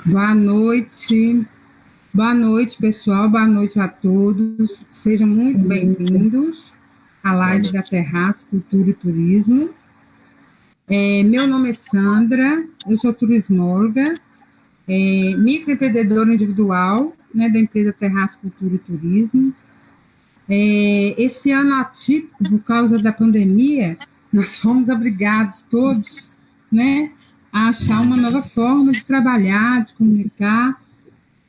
Boa noite, boa noite, pessoal, boa noite a todos. Sejam muito bem-vindos à Boa live da noite. Terraço Cultura e Turismo. Meu nome é Sandra, eu sou turismóloga, microempreendedora individual, né, da empresa Terraço Cultura e Turismo. Esse ano atípico, por causa da pandemia, nós fomos obrigados todos, né, a achar uma nova forma de trabalhar, de comunicar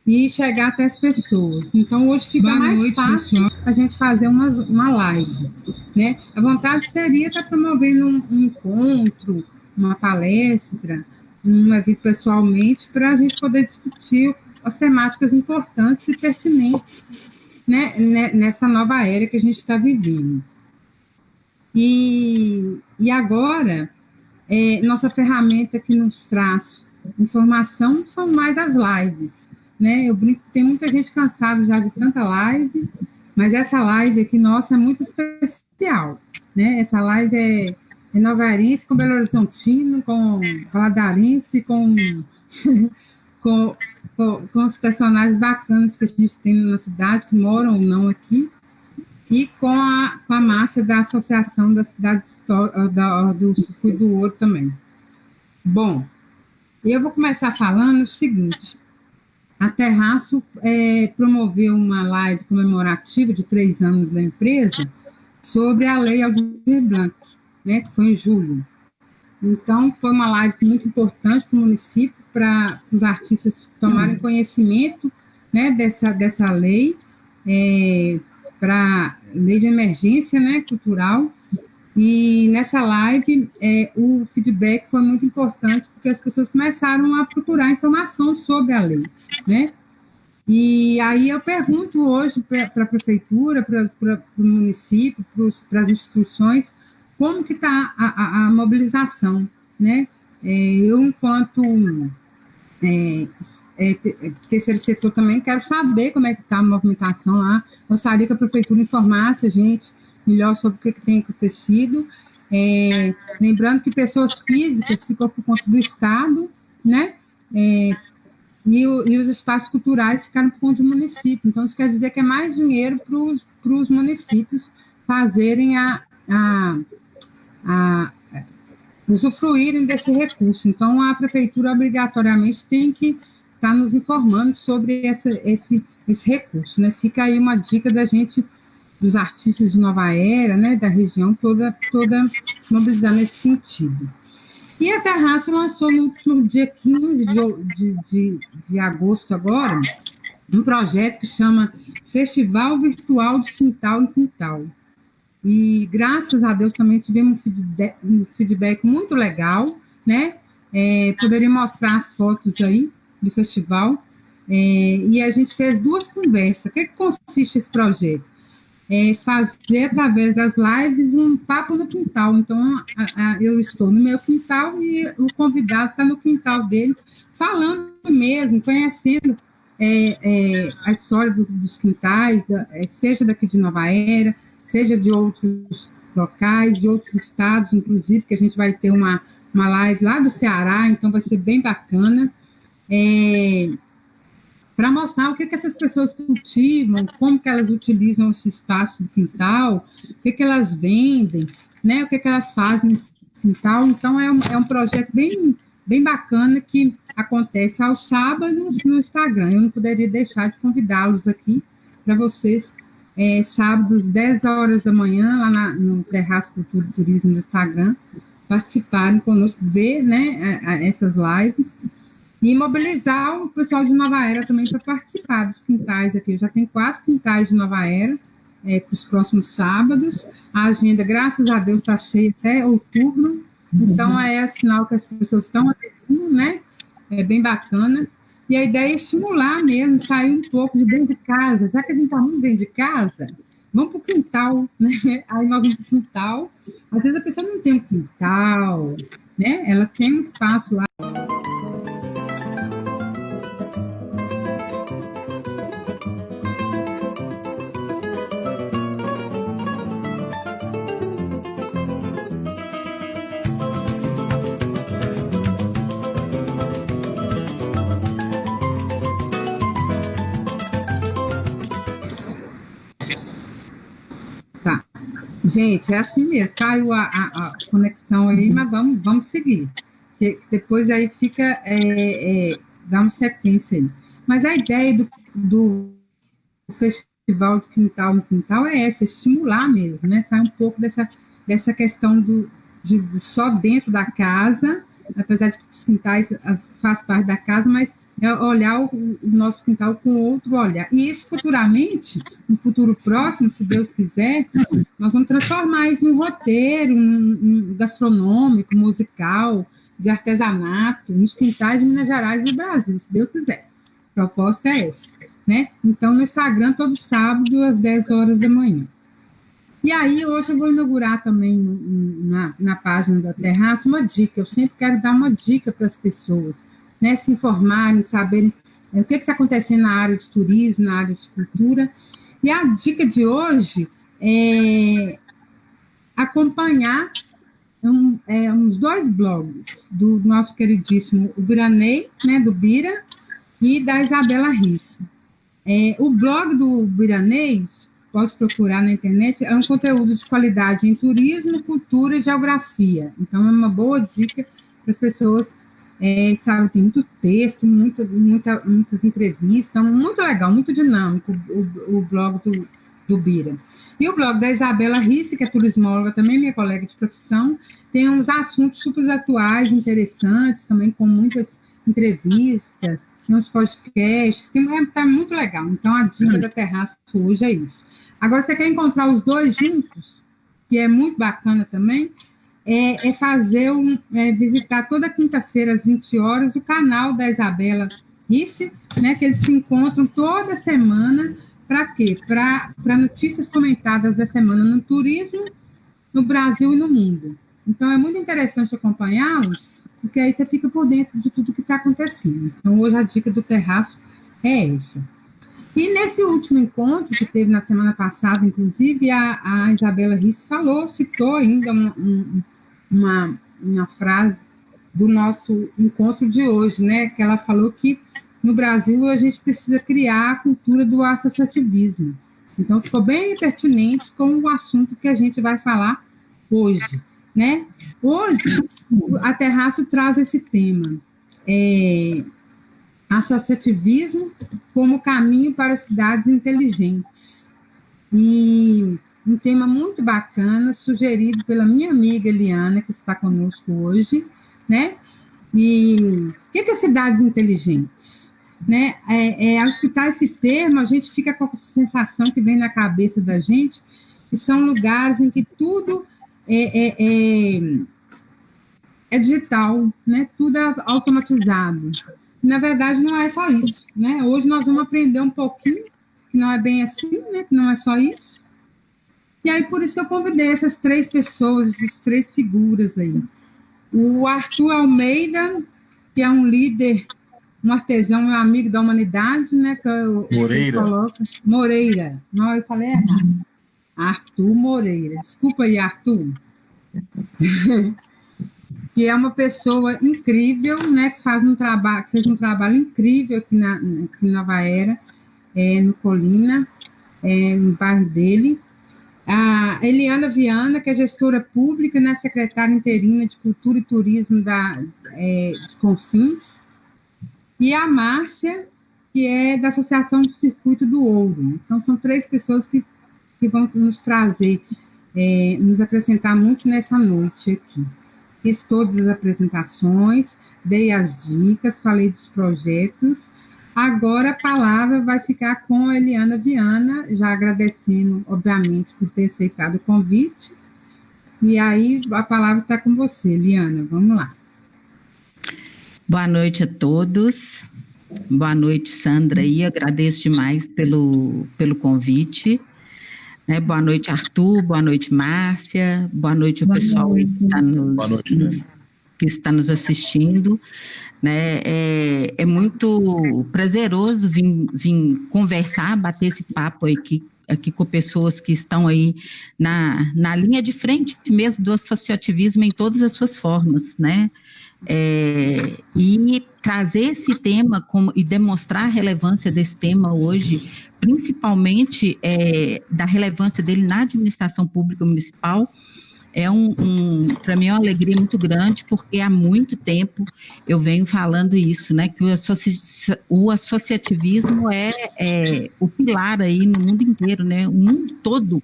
e chegar até as pessoas. Então, hoje fica mais fácil a gente fazer uma live, né? A vontade seria estar promovendo um encontro, uma palestra, um evento pessoalmente, para a gente poder discutir as temáticas importantes e pertinentes, né, nessa nova era que a gente está vivendo. E agora, nossa ferramenta que nos traz informação são mais as lives, né? Eu brinco que tem muita gente cansada já de tanta live, mas essa live aqui nossa é muito especial, né? Essa live é novariense com Belo Horizontino, com Valadarense, com, com os personagens bacanas que a gente tem na cidade, que moram ou não aqui, e com a massa da Associação da Cidade do Circuito do Ouro também. Bom, eu vou começar falando o seguinte: a Terraço promoveu uma live comemorativa de 3 anos da empresa sobre a Lei Aldir Blanc, né, que foi em julho. Então, foi uma live muito importante para o município, para os artistas tomarem conhecimento, né, dessa lei, para lei de emergência, né, cultural. E nessa live, o feedback foi muito importante, porque as pessoas começaram a procurar informação sobre a lei, né? E aí eu pergunto hoje para a prefeitura, para o município, para as instituições, como que está a mobilização, né? Eu, enquanto terceiro setor, também quero saber como é que está a movimentação lá. Gostaria que a prefeitura informasse a gente melhor sobre o que tem acontecido. Lembrando que pessoas físicas ficam por conta do Estado, né? E os espaços culturais ficaram por conta do município. Então, isso quer dizer que é mais dinheiro para os municípios fazerem a usufruírem desse recurso. Então, a prefeitura obrigatoriamente tem que estar nos informando sobre esse recurso, né? Fica aí uma dica da gente, dos artistas de Nova Era, né, da região toda se mobilizar nesse sentido. E a Terraço lançou no último dia 15 de agosto agora, um projeto que chama Festival Virtual de Quintal em Quintal. E graças a Deus também tivemos um feedback muito legal, né? Poderia mostrar as fotos aí do festival. E a gente fez 2 conversas. O que consiste esse projeto? Fazer, através das lives, um papo no quintal. Então, eu estou no meu quintal e o convidado está no quintal dele, falando mesmo, conhecendo a história dos quintais, seja daqui de Nova Era, seja de outros locais, de outros estados, inclusive, que a gente vai ter uma live lá do Ceará, então vai ser bem bacana. Para mostrar o que essas pessoas cultivam, como que elas utilizam esse espaço do quintal, o que elas vendem, né, o que elas fazem nesse quintal. Então, é um projeto bem bacana que acontece aos sábados no Instagram. Eu não poderia deixar de convidá-los aqui para vocês, sábados, 10 horas da manhã, lá no Terraço Cultura e Turismo no Instagram, participarem conosco, ver, né, essas lives, e mobilizar o pessoal de Nova Era também para participar dos quintais aqui. Já tem 4 quintais de Nova Era para os próximos sábados. A agenda, graças a Deus, está cheia até outubro. Então, sinal que as pessoas estão aderindo, né? É bem bacana. E a ideia é estimular mesmo, sair um pouco de dentro de casa. Já que a gente está muito dentro de casa, vamos para o quintal, né? Aí nós vamos para o quintal. Às vezes a pessoa não tem um quintal, né? Ela tem um espaço lá. Gente, é assim mesmo, caiu a conexão aí, mas vamos seguir. Que depois aí fica, dá uma sequência aí. Mas a ideia do festival de quintal no quintal é essa, estimular mesmo, né? Sair um pouco dessa questão de só dentro da casa, apesar de que os quintais faz parte da casa, mas é olhar o nosso quintal com outro olhar. E isso futuramente, no futuro próximo, se Deus quiser, nós vamos transformar isso num roteiro, num gastronômico, musical, de artesanato, nos quintais de Minas Gerais e do Brasil, se Deus quiser. A proposta é essa, né? Então, no Instagram, todo sábado, às 10 horas da manhã. E aí, hoje eu vou inaugurar também na página da Terraço uma dica. Eu sempre quero dar uma dica para as pessoas, né, se informarem, saberem o que está acontecendo na área de turismo, na área de cultura. E a dica de hoje é acompanhar uns 2 blogs do nosso queridíssimo Biranei, né, do Bira, e da Isabela Risse. O blog do Biranei, pode procurar na internet, é um conteúdo de qualidade em turismo, cultura e geografia. Então, é uma boa dica para as pessoas, sabe, tem muito texto, muitas entrevistas, muito legal, muito dinâmico o blog do Bira. E o blog da Isabela Risse, que é turismóloga também, minha colega de profissão, tem uns assuntos super atuais, interessantes, também com muitas entrevistas, tem uns podcasts, tá muito legal. Então, a dica da Terraço hoje é isso. Agora, você quer encontrar os 2 juntos, que é muito bacana também, visitar toda quinta-feira, às 20 horas, o canal da Isabela Risse, né, que eles se encontram toda semana. Para quê? Para notícias comentadas da semana no turismo, no Brasil e no mundo. Então, é muito interessante acompanhá-los, porque aí você fica por dentro de tudo que está acontecendo. Então, hoje a dica do Terraço é essa. E nesse último encontro que teve na semana passada, inclusive, a Isabela Risse citou ainda uma frase do nosso encontro de hoje, né? Que ela falou que no Brasil a gente precisa criar a cultura do associativismo. Então, ficou bem pertinente com o assunto que a gente vai falar hoje, né? Hoje, a Terraço traz esse tema, associativismo como caminho para cidades inteligentes. E um tema muito bacana, sugerido pela minha amiga Eliana, que está conosco hoje, né? E o que é cidades inteligentes? Né? Ao escutar esse termo, a gente fica com a sensação que vem na cabeça da gente, que são lugares em que tudo é digital, né? Tudo é automatizado. Na verdade, não é só isso, né? Hoje nós vamos aprender um pouquinho, que não é bem assim, né? Que não é só isso. E aí, por isso eu convidei essas 3 pessoas, essas 3 figuras aí. O Arthur Almeida, que é um líder, um artesão, um amigo da humanidade, né? Moreira. Não, eu falei errado. Arthur Moreira. Desculpa aí, Arthur. Que é uma pessoa incrível, né? Que fez um trabalho incrível aqui em Nova Era, no Colina, no bairro dele. A Eliana Viana, que é gestora pública, né? Secretária interina de Cultura e Turismo de Confins. E a Márcia, que é da Associação do Circuito do Ouro. Então, são 3 pessoas que vão nos trazer, nos acrescentar muito nessa noite aqui. Fiz todas as apresentações, dei as dicas, falei dos projetos. Agora a palavra vai ficar com a Eliana Viana, já agradecendo, obviamente, por ter aceitado o convite. E aí a palavra está com você, Eliana. Vamos lá. Boa noite a todos. Boa noite, Sandra. E agradeço demais pelo convite. Boa noite, Arthur. Boa noite, Márcia. Boa noite ao pessoal que está nos assistindo. É muito prazeroso vir conversar, bater esse papo aqui aqui com pessoas que estão aí na linha de frente mesmo do associativismo em todas as suas formas, né? E trazer esse tema e demonstrar a relevância desse tema hoje, principalmente da relevância dele na administração pública municipal, para mim é uma alegria muito grande, porque há muito tempo eu venho falando isso, né, que o associativismo é o pilar aí no mundo inteiro, né, o mundo todo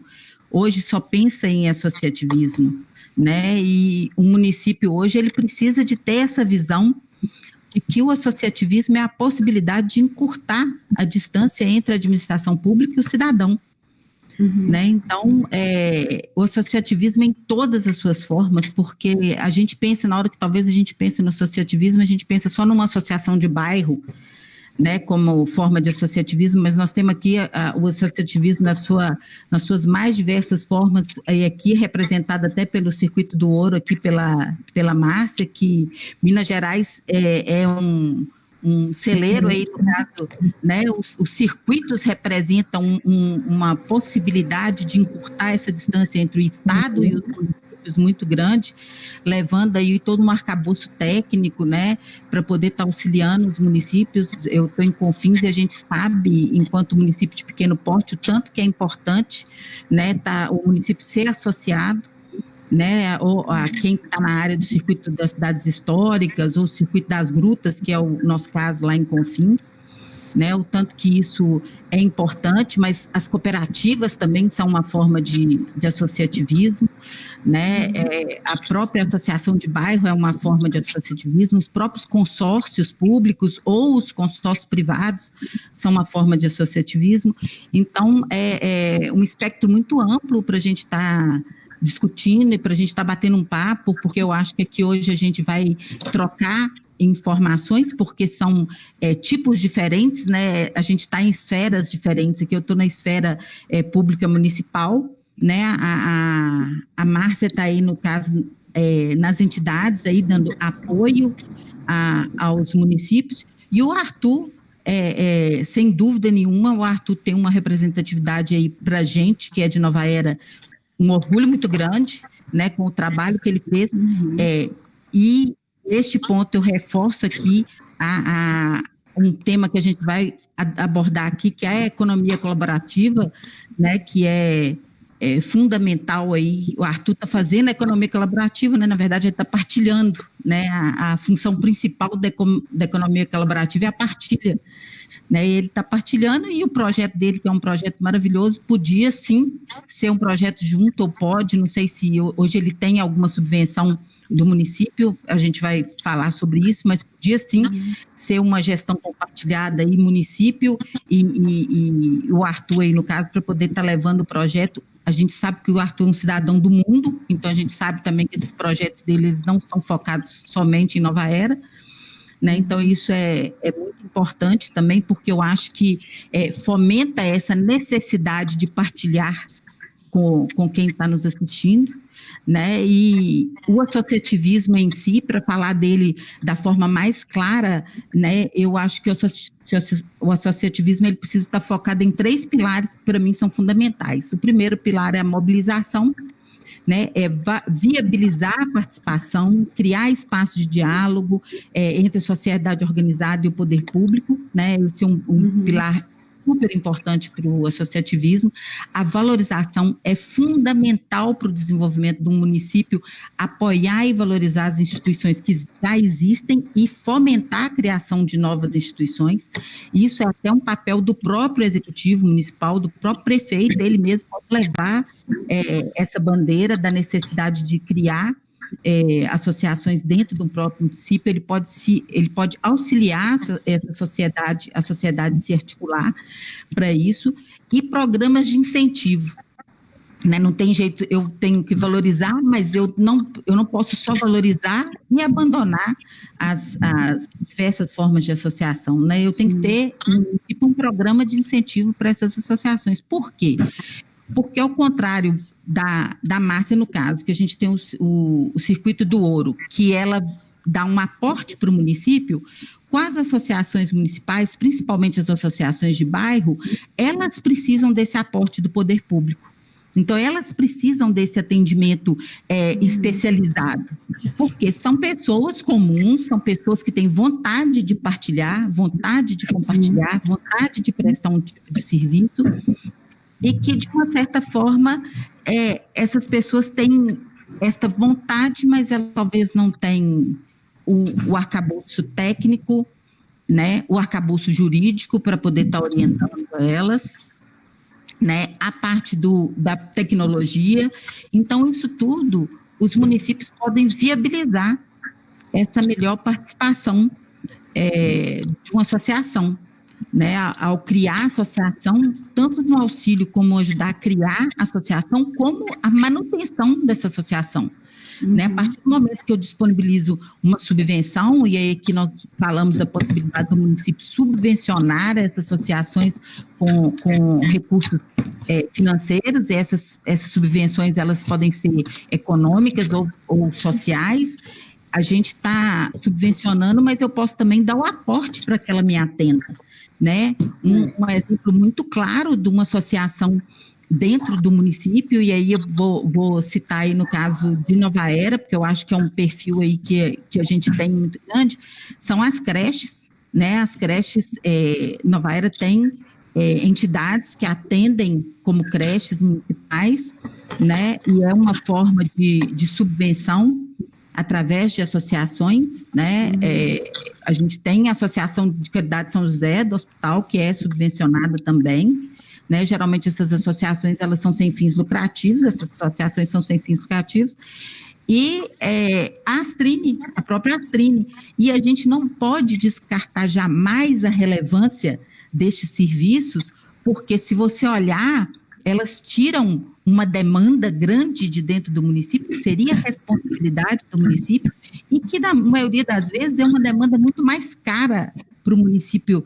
hoje só pensa em associativismo, né, e o município hoje ele precisa de ter essa visão de que o associativismo é a possibilidade de encurtar a distância entre a administração pública e o cidadão. Né? Então, o associativismo em todas as suas formas, porque a gente pensa, na hora que talvez a gente pense no associativismo, a gente pensa só numa associação de bairro, né, como forma de associativismo, mas nós temos aqui o associativismo nas suas mais diversas formas, e aqui representado até pelo Circuito do Ouro, aqui pela Márcia, que Minas Gerais é um celeiro aí, no caso, né, os circuitos representam uma possibilidade de encurtar essa distância entre o Estado e os municípios muito grande, levando aí todo um arcabouço técnico, né, para poder estar auxiliando os municípios. Eu estou em Confins e a gente sabe, enquanto município de pequeno porte, o tanto que é importante, né, o município ser associado, né, ou a quem está na área do circuito das cidades históricas, ou circuito das grutas, que é o nosso caso lá em Confins, né, o tanto que isso é importante, mas as cooperativas também são uma forma de associativismo, né, a própria associação de bairro é uma forma de associativismo, os próprios consórcios públicos ou os consórcios privados são uma forma de associativismo. Então, é um espectro muito amplo para a gente estar discutindo e para a gente estar batendo um papo, porque eu acho que aqui hoje a gente vai trocar informações, porque são tipos diferentes, né? A gente está em esferas diferentes. Aqui eu estou na esfera pública municipal, né? A Márcia está aí, no caso, nas entidades, aí dando apoio aos municípios, e o Arthur, sem dúvida nenhuma, o Arthur tem uma representatividade aí para a gente, que é de Nova Era, um orgulho muito grande, né, com o trabalho que ele fez, e neste ponto eu reforço aqui um tema que a gente vai abordar aqui, que é a economia colaborativa, né, que é fundamental aí. O Arthur está fazendo a economia colaborativa, né, na verdade ele está partilhando, né, a função principal da economia colaborativa é a partilha, né, ele está partilhando, e o projeto dele, que é um projeto maravilhoso, podia sim ser um projeto junto, ou pode, não sei se hoje ele tem alguma subvenção do município, a gente vai falar sobre isso, mas podia sim ser uma gestão compartilhada aí, município e o Arthur aí, no caso, para poder estar levando o projeto. A gente sabe que o Arthur é um cidadão do mundo, então a gente sabe também que esses projetos deles não são focados somente em Nova Era, né? Então, isso é muito importante também, porque eu acho que fomenta essa necessidade de partilhar com quem está nos assistindo, né? E o associativismo em si, para falar dele da forma mais clara, né, eu acho que o associativismo ele precisa estar focado em 3 pilares que para mim são fundamentais. O primeiro pilar é a mobilização, né, viabilizar a participação, criar espaço de diálogo entre a sociedade organizada e o poder público, né, esse é um pilar super importante para o associativismo. A valorização é fundamental para o desenvolvimento do município, apoiar e valorizar as instituições que já existem e fomentar a criação de novas instituições. Isso é até um papel do próprio executivo municipal, do próprio prefeito, ele mesmo pode levar essa bandeira da necessidade de criar associações dentro do próprio município. Ele pode auxiliar essa sociedade, a sociedade se articular para isso, e programas de incentivo, né? Não tem jeito, eu tenho que valorizar, mas eu não posso só valorizar e abandonar as diversas formas de associação, né? Eu tenho que ter um programa de incentivo para essas associações. Por quê? Porque, ao contrário da Márcia, no caso, que a gente tem o Circuito do Ouro, que ela dar um aporte para o município, com as associações municipais, principalmente as associações de bairro, elas precisam desse aporte do poder público. Então, elas precisam desse atendimento especializado, porque são pessoas comuns, são pessoas que têm vontade de partilhar, vontade de compartilhar, vontade de prestar um tipo de serviço, e que, de uma certa forma, essas pessoas têm esta vontade, mas elas talvez não têm o arcabouço técnico, né, o arcabouço jurídico para poder estar orientando elas, né, a parte da tecnologia. Então, isso tudo, os municípios podem viabilizar essa melhor participação de uma associação, né, ao criar a associação, tanto no auxílio como ajudar a criar a associação, como a manutenção dessa associação. Né? A partir do momento que eu disponibilizo uma subvenção, e aí aqui nós falamos da possibilidade do município subvencionar essas associações com recursos financeiros, e essas subvenções elas podem ser econômicas ou sociais, a gente está subvencionando, mas eu posso também dar o aporte para que ela me atenda. Né? Um exemplo muito claro de uma associação dentro do município, e aí eu vou citar aí no caso de Nova Era, porque eu acho que é um perfil aí que a gente tem muito grande, são as creches, né? As creches, Nova Era tem entidades que atendem como creches municipais, né? E é uma forma de subvenção através de associações, né? A gente tem a Associação de Caridade São José do Hospital, que é subvencionada também, né? Geralmente essas associações, elas são sem fins lucrativos, essas associações são sem fins lucrativos, e a própria Astrine, e a gente não pode descartar jamais a relevância destes serviços, porque se você olhar, elas tiram uma demanda grande de dentro do município, que seria a responsabilidade do município, e que na maioria das vezes é uma demanda muito mais cara para o município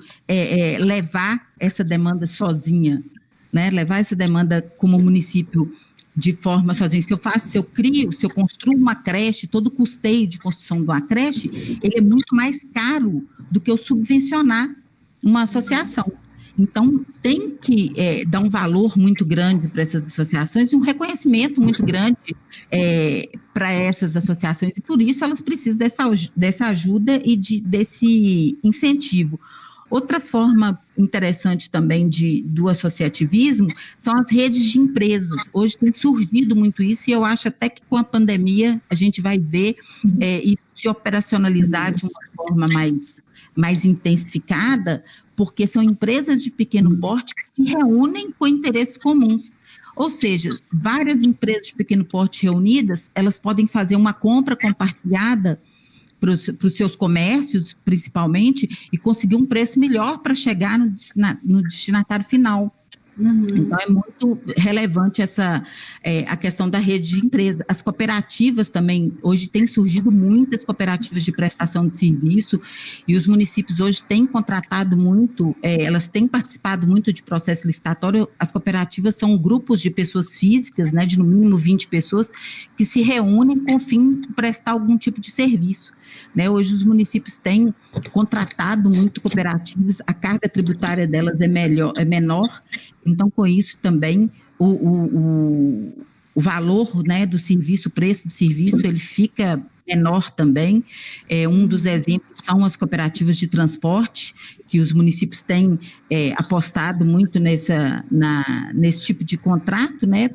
levar essa demanda sozinha, né? Levar essa demanda como município de forma sozinha. Se eu construo uma creche, todo o custeio de construção de uma creche, ele é muito mais caro do que eu subvencionar uma associação. Então, tem que dar um valor muito grande para essas associações e um reconhecimento muito grande para essas associações, e por isso elas precisam dessa ajuda e desse incentivo. Outra forma interessante também do associativismo são as redes de empresas. Hoje tem surgido muito isso, e eu acho até que com a pandemia a gente vai ver isso se operacionalizar de uma forma mais intensificada, porque são empresas de pequeno porte que se reúnem com interesses comuns. Ou seja, várias empresas de pequeno porte reunidas, elas podem fazer uma compra compartilhada para os seus comércios, principalmente, e conseguir um preço melhor para chegar no destinatário final. Então, é muito relevante a questão da rede de empresas. As cooperativas também, hoje tem surgido muitas cooperativas de prestação de serviço, e os municípios hoje têm contratado muito, elas têm participado muito de processo licitatório. As cooperativas são grupos de pessoas físicas, né, de no mínimo 20 pessoas, que se reúnem com o fim de prestar algum tipo de serviço. Né? Hoje os municípios têm contratado muito cooperativas, a carga tributária delas é menor, então com isso também o valor, né, do serviço, o preço do serviço, ele fica menor também. Um dos exemplos são as cooperativas de transporte, que os municípios têm apostado muito nesse tipo de contrato, né?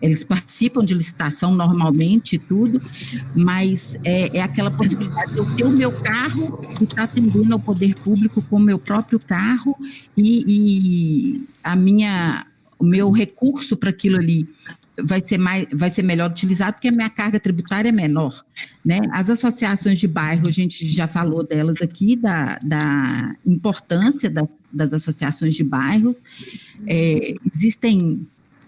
Eles participam de licitação normalmente e tudo, mas é aquela possibilidade de eu ter o meu carro e estar atendendo ao poder público com o meu próprio carro, e o meu recurso para aquilo ali vai ser melhor utilizado, porque a minha carga tributária é menor, né? As associações de bairro, a gente já falou delas aqui, da importância das associações de bairros. Existem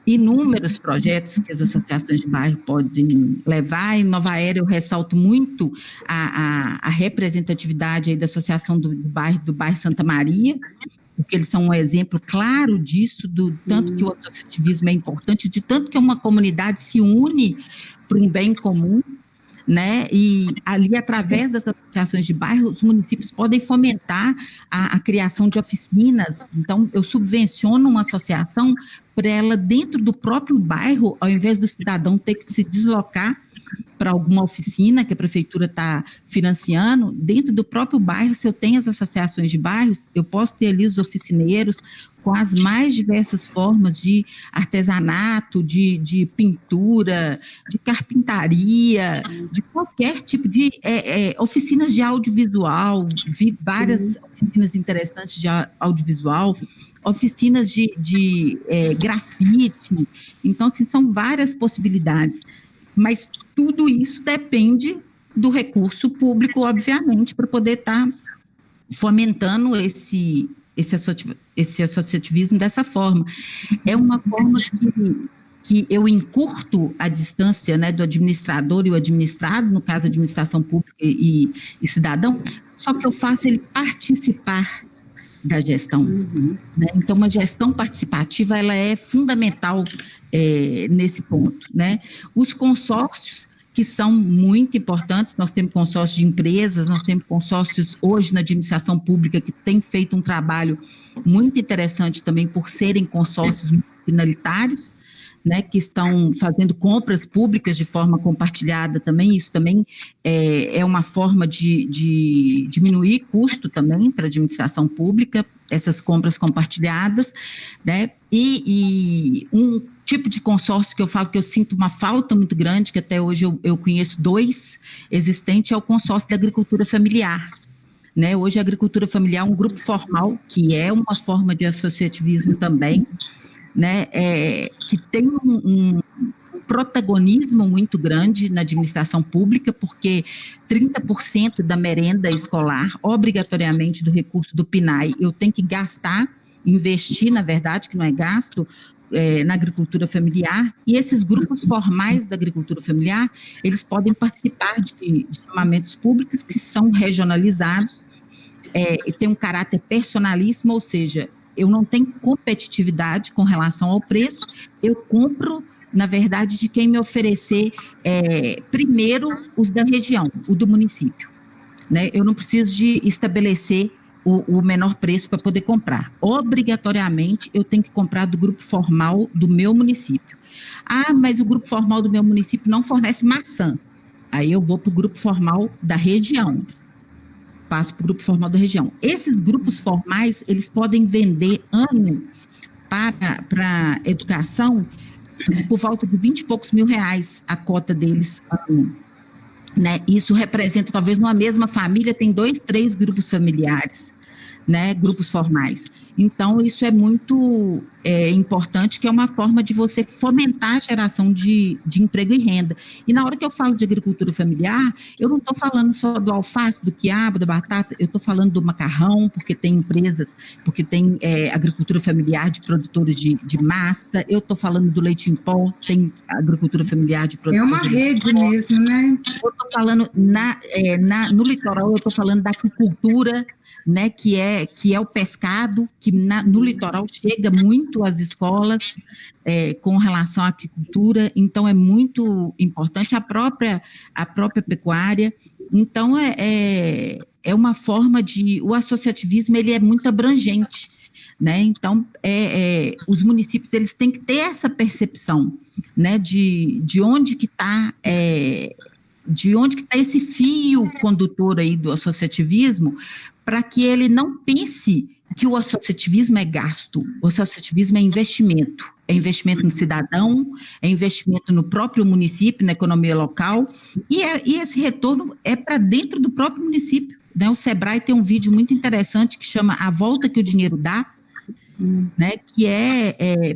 inúmeros projetos que as associações de bairro podem levar. Em Nova Era, eu ressalto muito a representatividade aí da associação do bairro Santa Maria, porque eles são um exemplo claro disso, do tanto que o associativismo é importante, de tanto que uma comunidade se une para um bem comum, né? E ali, através das associações de bairro, os municípios podem fomentar a criação de oficinas. Então, eu subvenciono uma associação para ela, dentro do próprio bairro, ao invés do cidadão ter que se deslocar para alguma oficina que a prefeitura está financiando, dentro do próprio bairro, se eu tenho as associações de bairros, eu posso ter ali os oficineiros com as mais diversas formas de artesanato, de pintura, de carpintaria, de qualquer tipo de oficinas de audiovisual, vi várias oficinas interessantes de audiovisual, oficinas de grafite. Então, assim, são várias possibilidades, mas tudo isso depende do recurso público, obviamente, para poder estar fomentando esse associativismo dessa forma. É uma forma que eu encurto a distância, né, do administrador e o administrado, no caso, administração pública e cidadão, só que eu faço ele participar da gestão. Né? Então, uma gestão participativa, ela é fundamental nesse ponto. Né? Os consórcios, que são muito importantes, nós temos consórcios de empresas, nós temos consórcios hoje na administração pública que tem feito um trabalho muito interessante também por serem consórcios finalitários, né, que estão fazendo compras públicas de forma compartilhada também. Isso também é uma forma de diminuir custo também para a administração pública, essas compras compartilhadas, né, e um tipo de consórcio que eu falo que eu sinto uma falta muito grande, que até hoje eu conheço 2 existentes, é o consórcio da agricultura familiar. Né? Hoje a agricultura familiar é um grupo formal, que é uma forma de associativismo também, né, que tem um protagonismo muito grande na administração pública, porque 30% da merenda escolar, obrigatoriamente do recurso do PNAE, eu tenho que gastar, investir, na verdade, que não é gasto, na agricultura familiar, e esses grupos formais da agricultura familiar, eles podem participar de chamamentos públicos que são regionalizados, e tem um caráter personalíssimo, ou seja, eu não tenho competitividade com relação ao preço, eu compro, na verdade, de quem me oferecer primeiro os da região, o do município. Né? Eu não preciso de estabelecer o menor preço para poder comprar. Obrigatoriamente, eu tenho que comprar do grupo formal do meu município. Ah, mas o grupo formal do meu município não fornece maçã. Aí eu vou para o grupo formal da região. Passo para o grupo formal da região. Esses grupos formais, eles podem vender ano para educação por volta de 20 e poucos mil reais a cota deles ano. Né? Isso representa, talvez numa mesma família, tem 2, 3 grupos familiares, né? Grupos formais. Então, isso é muito importante, que é uma forma de você fomentar a geração de emprego e renda. E na hora que eu falo de agricultura familiar, eu não estou falando só do alface, do quiabo, da batata, eu estou falando do macarrão, porque tem empresas, porque tem agricultura familiar de produtores de massa, eu estou falando do leite em pó, tem agricultura familiar de produtores de rede mesmo, né? Eu estou falando, no litoral, eu estou falando da aquicultura, né, que é o pescado, que no litoral chega muito às escolas com relação à aquicultura, então é muito importante a própria pecuária. Então é uma forma o associativismo, ele é muito abrangente, né? Então os municípios, eles têm que ter essa percepção, né, de onde que está esse fio condutor aí do associativismo, para que ele não pense que o associativismo é gasto, o associativismo é investimento no cidadão, é investimento no próprio município, na economia local, e esse retorno é para dentro do próprio município. Né? O Sebrae tem um vídeo muito interessante que chama A Volta que o Dinheiro Dá, né? Que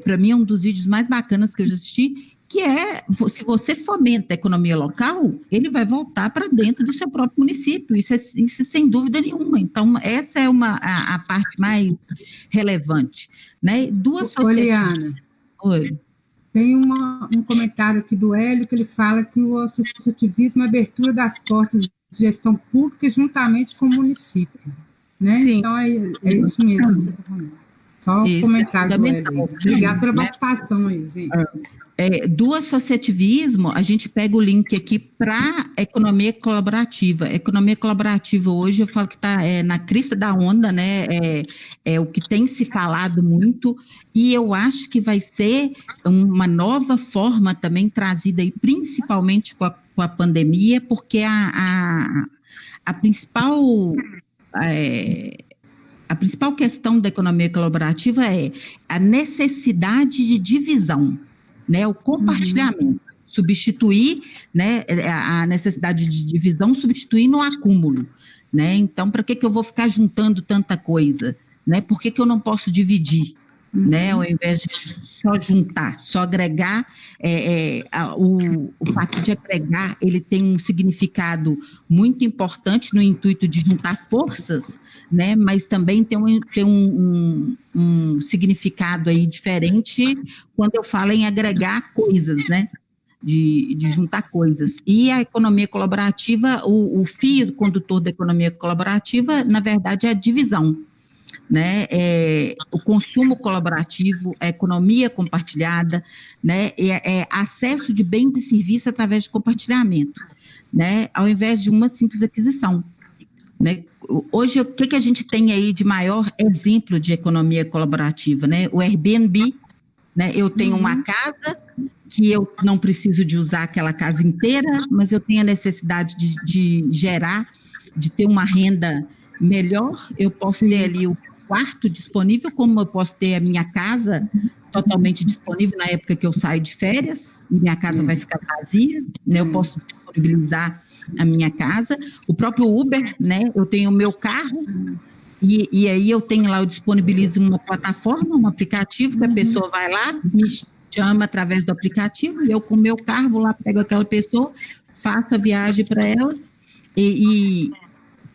para mim, um dos vídeos mais bacanas que eu já assisti, que se você fomenta a economia local, ele vai voltar para dentro do seu próprio município, isso sem dúvida nenhuma. Então, essa é a parte mais relevante. Né? Poliana, Oi. Tem um comentário aqui do Hélio, que ele fala que o associativismo é a abertura das portas de gestão pública juntamente com o município. Né? Sim. Então, é isso mesmo que você está falando. Só um comentário do Hélio. Obrigada pela participação aí, gente. Do associativismo, a gente pega o link aqui para economia colaborativa. Economia colaborativa hoje, eu falo que está na crista da onda, né? É o que tem se falado muito, e eu acho que vai ser uma nova forma também trazida aí, principalmente com a pandemia, porque a principal. A principal questão da economia colaborativa é a necessidade de divisão, né, o compartilhamento, substituir, né, a necessidade de divisão, substituir no acúmulo, né? Então, para que eu vou ficar juntando tanta coisa, né? Por que eu não posso dividir, né? Ao invés de só juntar, só agregar, o fato de agregar, ele tem um significado muito importante no intuito de juntar forças, né? Mas também tem um significado aí diferente quando eu falo em agregar coisas, né? De juntar coisas. E a economia colaborativa, o fio condutor da economia colaborativa, na verdade, é a divisão, né? O consumo colaborativo, a economia compartilhada, né? Acesso de bens e serviços através de compartilhamento, né? Ao invés de uma simples aquisição, né? Hoje, o que a gente tem aí de maior exemplo de economia colaborativa, né? O Airbnb, né? Eu tenho uma casa que eu não preciso de usar aquela casa inteira, mas eu tenho a necessidade de gerar, de ter uma renda melhor. Eu posso ter ali o quarto disponível, como eu posso ter a minha casa totalmente disponível na época que eu saio de férias, e minha casa vai ficar vazia, né? Eu posso disponibilizar a minha casa. O próprio Uber, né? Eu tenho o meu carro, e aí eu tenho lá, eu disponibilizo uma plataforma, um aplicativo, que a pessoa vai lá, me chama através do aplicativo, e eu com o meu carro vou lá, pego aquela pessoa, faço a viagem para ela, e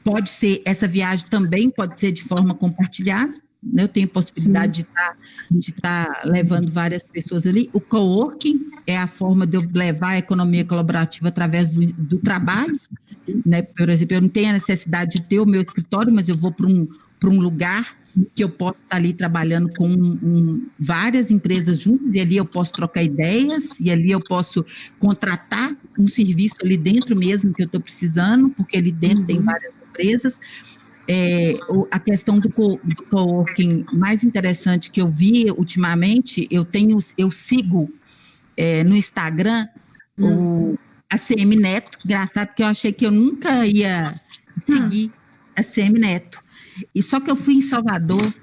pode ser, essa viagem também pode ser de forma compartilhada, né? Eu tenho possibilidade de estar levando várias pessoas ali. O coworking é a forma de eu levar a economia colaborativa através do trabalho, né? Por exemplo, eu não tenho a necessidade de ter o meu escritório, mas eu vou para um lugar que eu posso estar ali trabalhando com várias empresas juntas, e ali eu posso trocar ideias, e ali eu posso contratar um serviço ali dentro mesmo que eu estou precisando, porque ali dentro tem várias empresas. A questão do coworking mais interessante que eu vi ultimamente, eu sigo no Instagram o ACM Neto. Engraçado que eu achei que eu nunca ia seguir ACM Neto. E só que eu fui em Salvador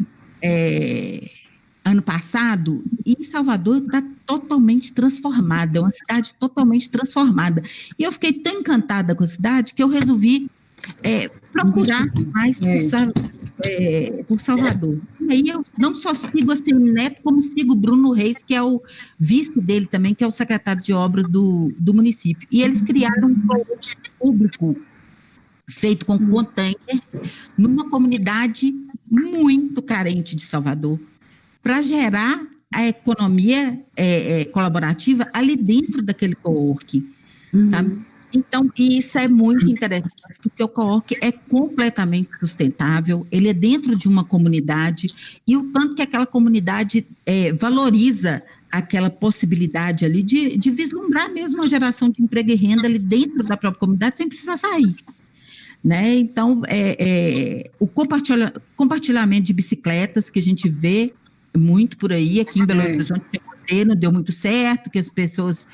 ano passado, e Salvador está totalmente transformada, é uma cidade totalmente transformada. E eu fiquei tão encantada com a cidade que eu resolvi procurar mais por Salvador. E aí eu não só sigo a ACM Neto, como sigo o Bruno Reis, que é o vice dele também, que é o secretário de obras do município. E eles criaram um projeto público feito com container numa comunidade muito carente de Salvador, para gerar a economia colaborativa ali dentro daquele coworking, sabe? Então, isso é muito interessante, porque o coworking é completamente sustentável, ele é dentro de uma comunidade, e o tanto que aquela comunidade valoriza aquela possibilidade ali de vislumbrar mesmo a geração de emprego e renda ali dentro da própria comunidade, sem precisar sair, né? Então, o compartilhamento de bicicletas, que a gente vê muito por aí, aqui em Belo Horizonte, não deu muito certo, que as pessoas,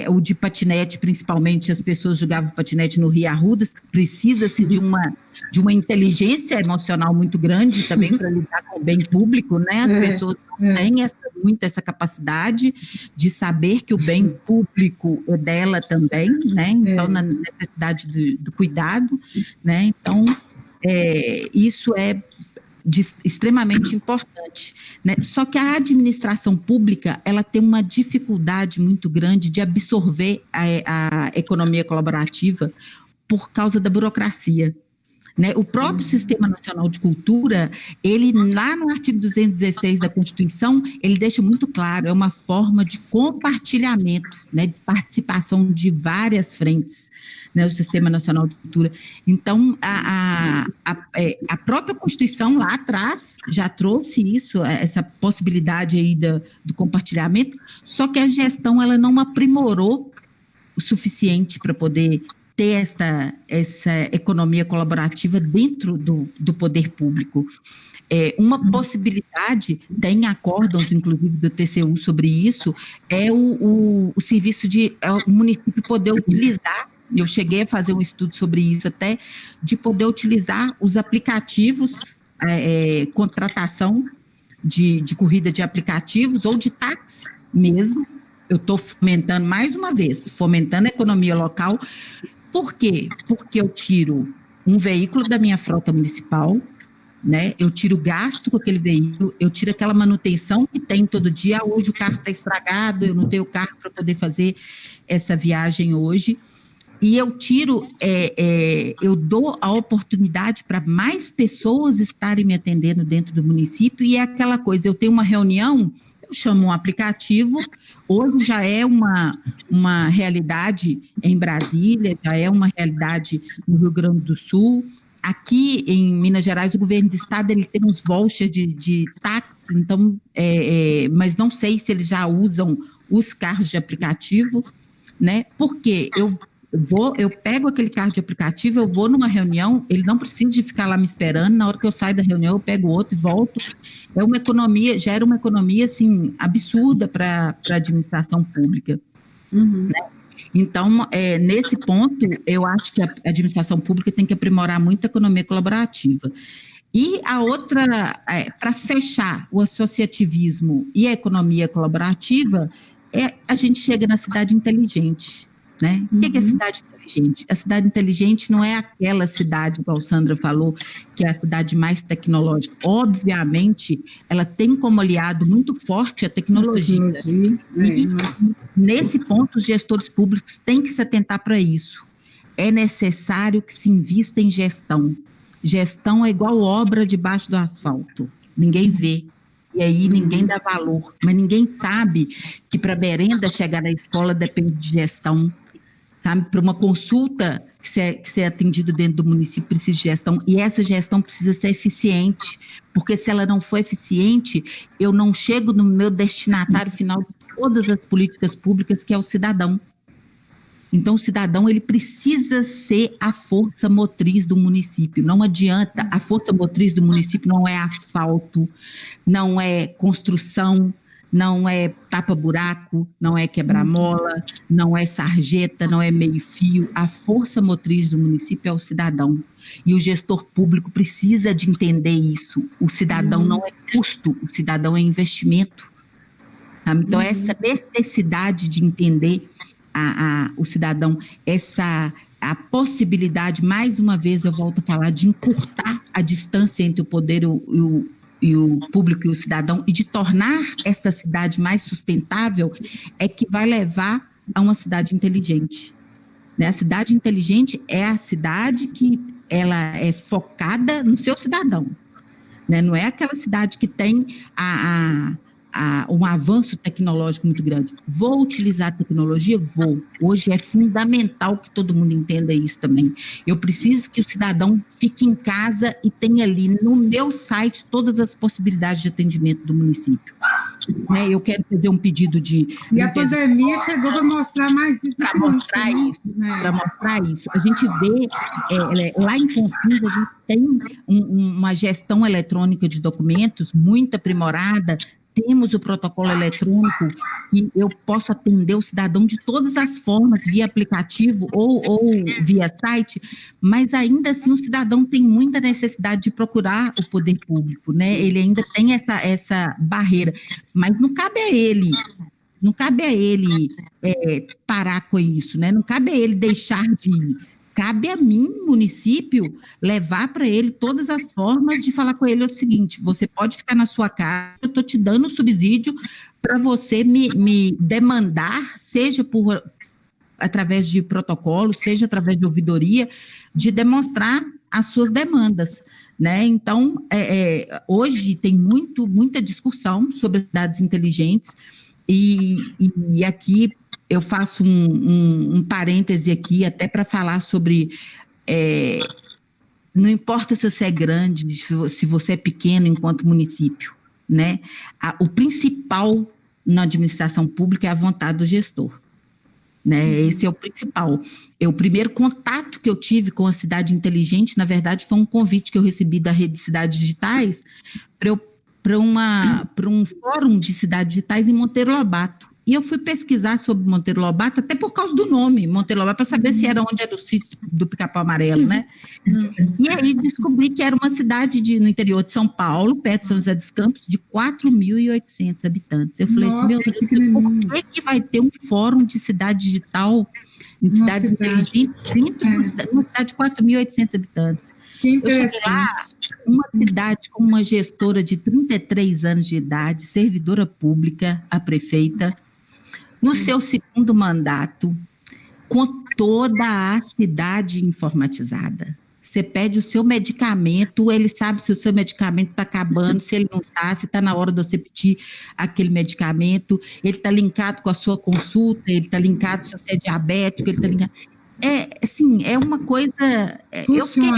o de patinete, principalmente, as pessoas jogavam patinete no Rio Arruda, precisa-se de uma inteligência emocional muito grande também para lidar com o bem público, né? As pessoas têm muito essa capacidade de saber que o bem público é dela também, né? Então, na necessidade do cuidado, né? Então, isso é extremamente importante, né? Só que a administração pública, ela tem uma dificuldade muito grande de absorver a economia colaborativa por causa da burocracia, né? O próprio Sistema Nacional de Cultura, ele, lá no artigo 216 da Constituição, ele deixa muito claro, é uma forma de compartilhamento, né, de participação de várias frentes, né, o Sistema Nacional de Cultura. Então, a própria Constituição lá atrás já trouxe isso, essa possibilidade aí do compartilhamento, só que a gestão, ela não aprimorou o suficiente para poder ter essa economia colaborativa dentro do poder público. Uma possibilidade, tem acórdãos, inclusive, do TCU sobre isso, é o serviço de o município poder utilizar, eu cheguei a fazer um estudo sobre isso até, de poder utilizar os aplicativos, contratação de corrida de aplicativos ou de táxi mesmo. Eu estou fomentando, mais uma vez, fomentando a economia local. Por quê? Porque eu tiro um veículo da minha frota municipal, né? Eu tiro gasto com aquele veículo, eu tiro aquela manutenção que tem todo dia. Hoje o carro está estragado, eu não tenho carro para poder fazer essa viagem hoje. E eu tiro, eu dou a oportunidade para mais pessoas estarem me atendendo dentro do município, e é aquela coisa, eu tenho uma reunião, eu chamo um aplicativo, hoje já é uma realidade em Brasília, já é uma realidade no Rio Grande do Sul. Aqui em Minas Gerais, o governo do estado, ele tem uns vouchers de táxi, então, mas não sei se eles já usam os carros de aplicativo, né? Porque eu pego aquele carro de aplicativo, eu vou numa reunião, ele não precisa de ficar lá me esperando, na hora que eu saio da reunião, eu pego outro e volto. É uma economia, gera uma economia, assim, absurda para a administração pública. Uhum. Né? Então, nesse ponto, eu acho que a administração pública tem que aprimorar muito a economia colaborativa. E a outra, para fechar o associativismo e a economia colaborativa, a gente chega na cidade inteligente. Né? O que é cidade inteligente? A cidade inteligente não é aquela cidade, igual a Sandra falou, que é a cidade mais tecnológica. Obviamente, ela tem como aliado muito forte a tecnologia. E, nesse ponto, os gestores públicos têm que se atentar para isso. É necessário que se invista em gestão. Gestão é igual obra debaixo do asfalto. Ninguém vê. E aí ninguém dá valor. Mas ninguém sabe que para a merenda chegar na escola depende de gestão. Para uma consulta que ser atendido dentro do município precisa de gestão, e essa gestão precisa ser eficiente, porque se ela não for eficiente, eu não chego no meu destinatário final de todas as políticas públicas, que é o cidadão. Então, o cidadão, ele precisa ser a força motriz do município. Não adianta, a força motriz do município não é asfalto, não é construção, não é tapa-buraco, não é quebra-mola, não é sarjeta, não é meio-fio. A força motriz do município é o cidadão. E o gestor público precisa de entender isso. O cidadão não é custo, o cidadão é investimento. Então, essa necessidade de entender o cidadão, a possibilidade, mais uma vez eu volto a falar, de encurtar a distância entre o poder e o público e o cidadão, e de tornar essa cidade mais sustentável, é que vai levar a uma cidade inteligente. Né? A cidade inteligente é a cidade que ela é focada no seu cidadão. Né? Não é aquela cidade que tem um avanço tecnológico muito grande. Vou utilizar a tecnologia? Vou. Hoje é fundamental que todo mundo entenda isso também. Eu preciso que o cidadão fique em casa e tenha ali no meu site todas as possibilidades de atendimento do município. Né? Eu quero fazer um pedido de... E a pandemia chegou para mostrar mais isso. Para mostrar isso. Né? Para mostrar isso. A gente vê, lá em Confins, a gente tem uma gestão eletrônica de documentos muito aprimorada. Temos o protocolo eletrônico que eu posso atender o cidadão de todas as formas, via aplicativo ou via site, mas ainda assim o cidadão tem muita necessidade de procurar o poder público, né? Ele ainda tem essa barreira, mas não cabe a ele parar com isso, né? Não cabe a ele deixar de ir. Cabe a mim, município, levar para ele todas as formas de falar com ele o seguinte: você pode ficar na sua casa, eu estou te dando um subsídio para você me demandar, seja através de protocolo, seja através de ouvidoria, de demonstrar as suas demandas, né? Então, hoje tem muita discussão sobre cidades inteligentes, e aqui eu faço um parêntese aqui, até para falar sobre... não importa se você é grande, se você é pequeno enquanto município, né? O principal na administração pública é a vontade do gestor, né? Esse é o principal. O primeiro contato que eu tive com a cidade inteligente, na verdade, foi um convite que eu recebi da Rede Cidades Digitais para um fórum de cidades digitais em Monteiro Lobato. E eu fui pesquisar sobre Monteiro Lobato, até por causa do nome, Monteiro Lobato, para saber se era onde era o sítio do Pica-Pau Amarelo, né? E aí descobri que era uma cidade no interior de São Paulo, perto de São José dos Campos, de 4.800 habitantes. Eu falei assim, meu Deus, por que vai ter um fórum de cidade digital, de cidades inteligentes, dentro de uma cidade de 4.800 habitantes? Eu cheguei lá, uma cidade com uma gestora de 33 anos de idade, servidora pública, a prefeita, no seu segundo mandato, com toda a cidade informatizada. Você pede o seu medicamento, ele sabe se o seu medicamento está acabando, se ele não está, se está na hora de você pedir aquele medicamento, ele está linkado com a sua consulta, ele está linkado se você é diabético, ele está linkado... assim, é uma coisa... eu fiquei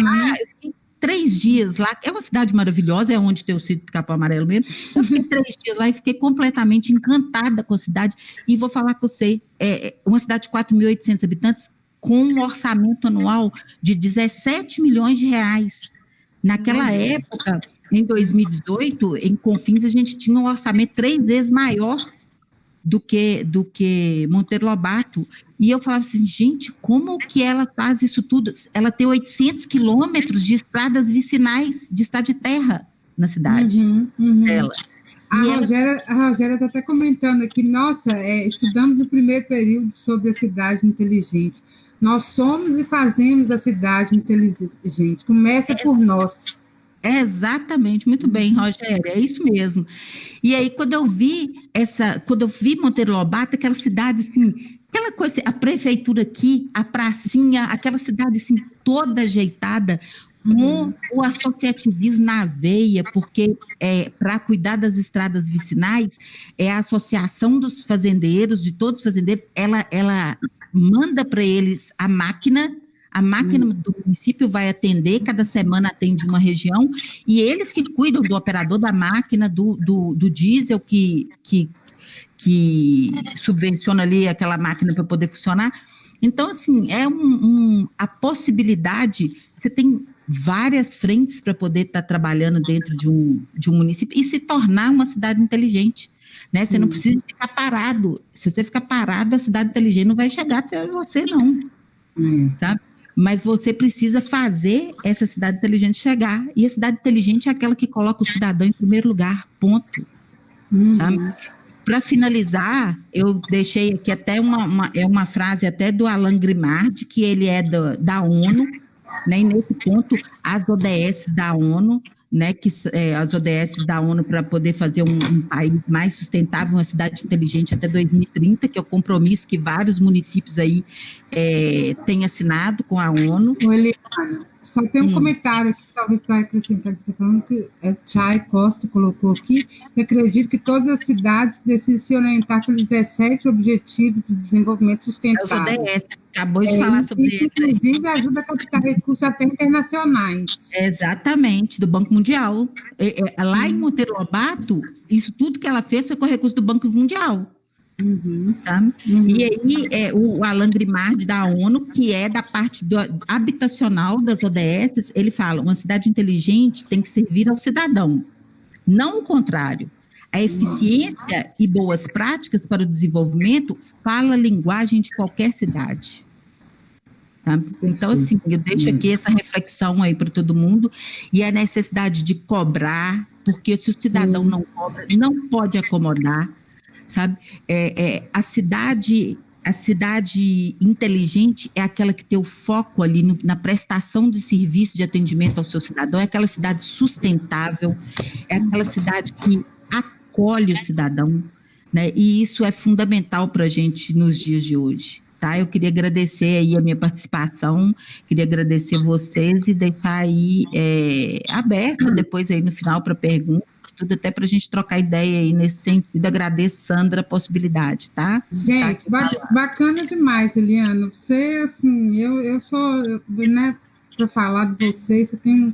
3 dias lá, é uma cidade maravilhosa, é onde tem o sítio do Pica-Pau Amarelo mesmo. Eu fiquei 3 dias lá e fiquei completamente encantada com a cidade. E vou falar com você, uma cidade de 4.800 habitantes com um orçamento anual de 17 milhões de reais. Naquela época, em 2018, em Confins, a gente tinha um orçamento 3 vezes maior do que Monteiro Lobato. E eu falava assim, gente, como que ela faz isso tudo? Ela tem 800 quilômetros de estradas vicinais, de estrada de terra na cidade dela. A Rogéria está até comentando aqui, nossa, estudamos no primeiro período sobre a cidade inteligente. Nós somos e fazemos a cidade inteligente. Começa por nós. Exatamente, muito bem, Rogério, é isso mesmo. E aí, quando eu vi Monteiro Lobato, aquela cidade assim, aquela coisa, a prefeitura aqui, a pracinha, aquela cidade assim, toda ajeitada, com o associativismo na veia, porque para cuidar das estradas vicinais, a associação dos fazendeiros, de todos os fazendeiros, ela manda para eles a máquina do município vai atender, cada semana atende uma região, e eles que cuidam do operador da máquina, do diesel que subvenciona ali aquela máquina para poder funcionar. Então, assim, a possibilidade, você tem várias frentes para poder estar trabalhando dentro de um município e se tornar uma cidade inteligente, né? Você não precisa ficar parado. Se você ficar parado, a cidade inteligente não vai chegar até você, não. Sabe? Mas você precisa fazer essa cidade inteligente chegar. E a cidade inteligente é aquela que coloca o cidadão em primeiro lugar, ponto. Para finalizar, eu deixei aqui até uma frase até do Alain Grimard, que ele é da ONU, né? E nesse ponto, as ODS da ONU, né, as ODS da ONU para poder fazer um país mais sustentável, uma cidade inteligente até 2030, que é o compromisso que vários municípios aí têm assinado com a ONU. Eliana, só tem um comentário que talvez para acrescentar, você está falando que Chay Costa colocou aqui, que acredito que todas as cidades precisam se orientar pelos 17 Objetivos de Desenvolvimento Sustentável. Os ODS, acabou de falar sobre isso. Inclusive, ajuda a captar recursos até internacionais. Exatamente, do Banco Mundial. Lá em Monteiro Lobato, isso tudo que ela fez foi com recurso do Banco Mundial. Tá? E aí, o Alain Grimard, da ONU, que é da parte habitacional das ODS, ele fala, uma cidade inteligente tem que servir ao cidadão, não o contrário. A eficiência e boas práticas para o desenvolvimento fala a linguagem de qualquer cidade. Tá? Então, assim, eu deixo aqui essa reflexão aí para todo mundo, e a necessidade de cobrar, porque se o cidadão não cobra, não pode acomodar, sabe? A cidade inteligente é aquela que tem o foco ali na prestação de serviço de atendimento ao seu cidadão, é aquela cidade sustentável, é aquela cidade que acolhe o cidadão, né? E isso é fundamental para a gente nos dias de hoje. tá? Eu queria agradecer aí a minha participação, queria agradecer vocês e deixar aí aberto depois aí no final para perguntas, tudo até para a gente trocar ideia aí nesse sentido. Agradeço, Sandra, a possibilidade, tá? Gente, bacana demais, Eliana. Você, assim, eu sou, né, para falar de você tem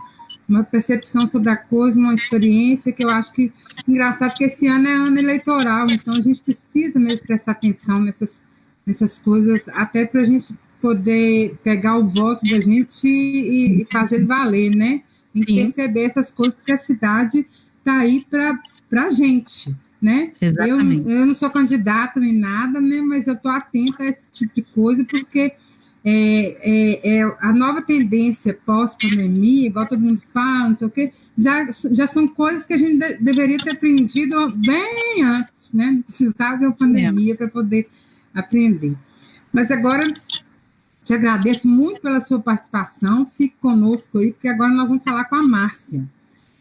uma percepção sobre a coisa, uma experiência que eu acho que engraçado que esse ano é ano eleitoral, então a gente precisa mesmo prestar atenção nessas coisas, até para a gente poder pegar o voto da gente e fazer ele valer, né? Tem que perceber essas coisas, porque a cidade está aí para a gente, né? Eu não sou candidata nem nada, né? Mas eu estou atenta a esse tipo de coisa, porque a nova tendência pós-pandemia, igual todo mundo fala, não sei o quê, já são coisas que a gente deveria ter aprendido bem antes, né? Não precisava de uma pandemia para poder aprender. Mas agora, te agradeço muito pela sua participação, fique conosco aí, porque agora nós vamos falar com a Márcia,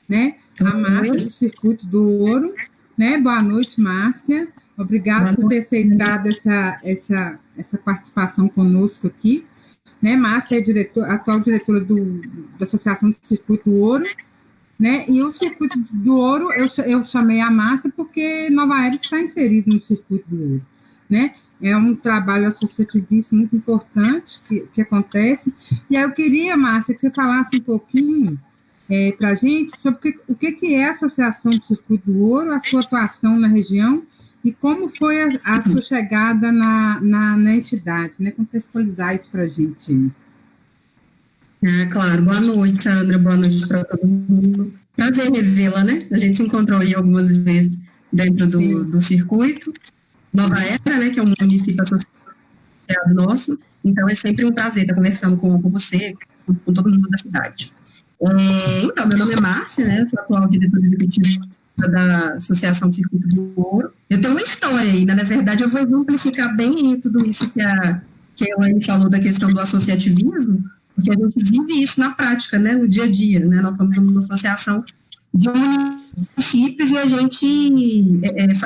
né? A Márcia do Circuito do Ouro, né? Boa noite, Márcia. Obrigada por ter aceitado essa participação conosco aqui. Né? Márcia é atual diretora da Associação do Circuito do Ouro, né? E o Circuito do Ouro, eu chamei a Márcia porque Nova Era está inserido no Circuito do Ouro, né? É um trabalho associativista muito importante que acontece. E aí eu queria, Márcia, que você falasse um pouquinho para a gente sobre o que é a Associação do Circuito do Ouro, a sua atuação na região e como foi a sua chegada na entidade, né? Contextualizar isso para a gente. Claro. Boa noite, Sandra. Boa noite para todo mundo. Prazer revê-la, né? A gente se encontrou aí algumas vezes dentro do circuito. Nova Era, né? Que é um município associado nosso. Então, é sempre um prazer estar conversando com você, com todo mundo da cidade. Então, meu nome é Márcia, né? Eu sou atual diretora executiva da Associação Circuito do Ouro. Eu tenho uma história aí, né? Na verdade, eu vou exemplificar bem tudo isso que a Elaine falou da questão do associativismo, porque a gente vive isso na prática, né? No dia a dia, né? Nós somos uma associação de municípios e a gente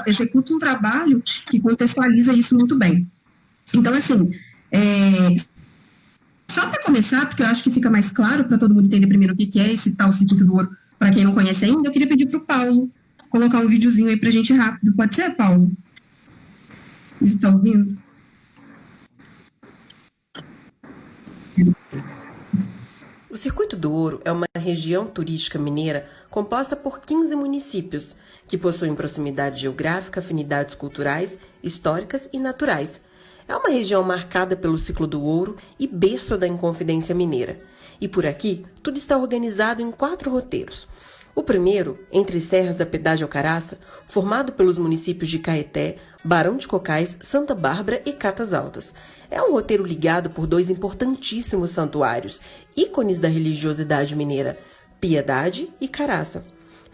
executa um trabalho que contextualiza isso muito bem. Então, assim, só para começar, porque eu acho que fica mais claro para todo mundo entender primeiro o que é esse tal Circuito do Ouro, para quem não conhece ainda, eu queria pedir para o Paulo colocar um videozinho aí para a gente rápido. Pode ser, Paulo? Ele está ouvindo? O Circuito do Ouro é uma região turística mineira composta por 15 municípios, que possuem proximidade geográfica, afinidades culturais, históricas e naturais. É uma região marcada pelo ciclo do ouro e berço da Inconfidência Mineira. E por aqui, tudo está organizado em 4 roteiros. O primeiro, entre Serras da Pedágio Alcaraça, formado pelos municípios de Caeté, Barão de Cocais, Santa Bárbara e Catas Altas. É um roteiro ligado por 2 importantíssimos santuários, ícones da religiosidade mineira, Piedade e Caraça.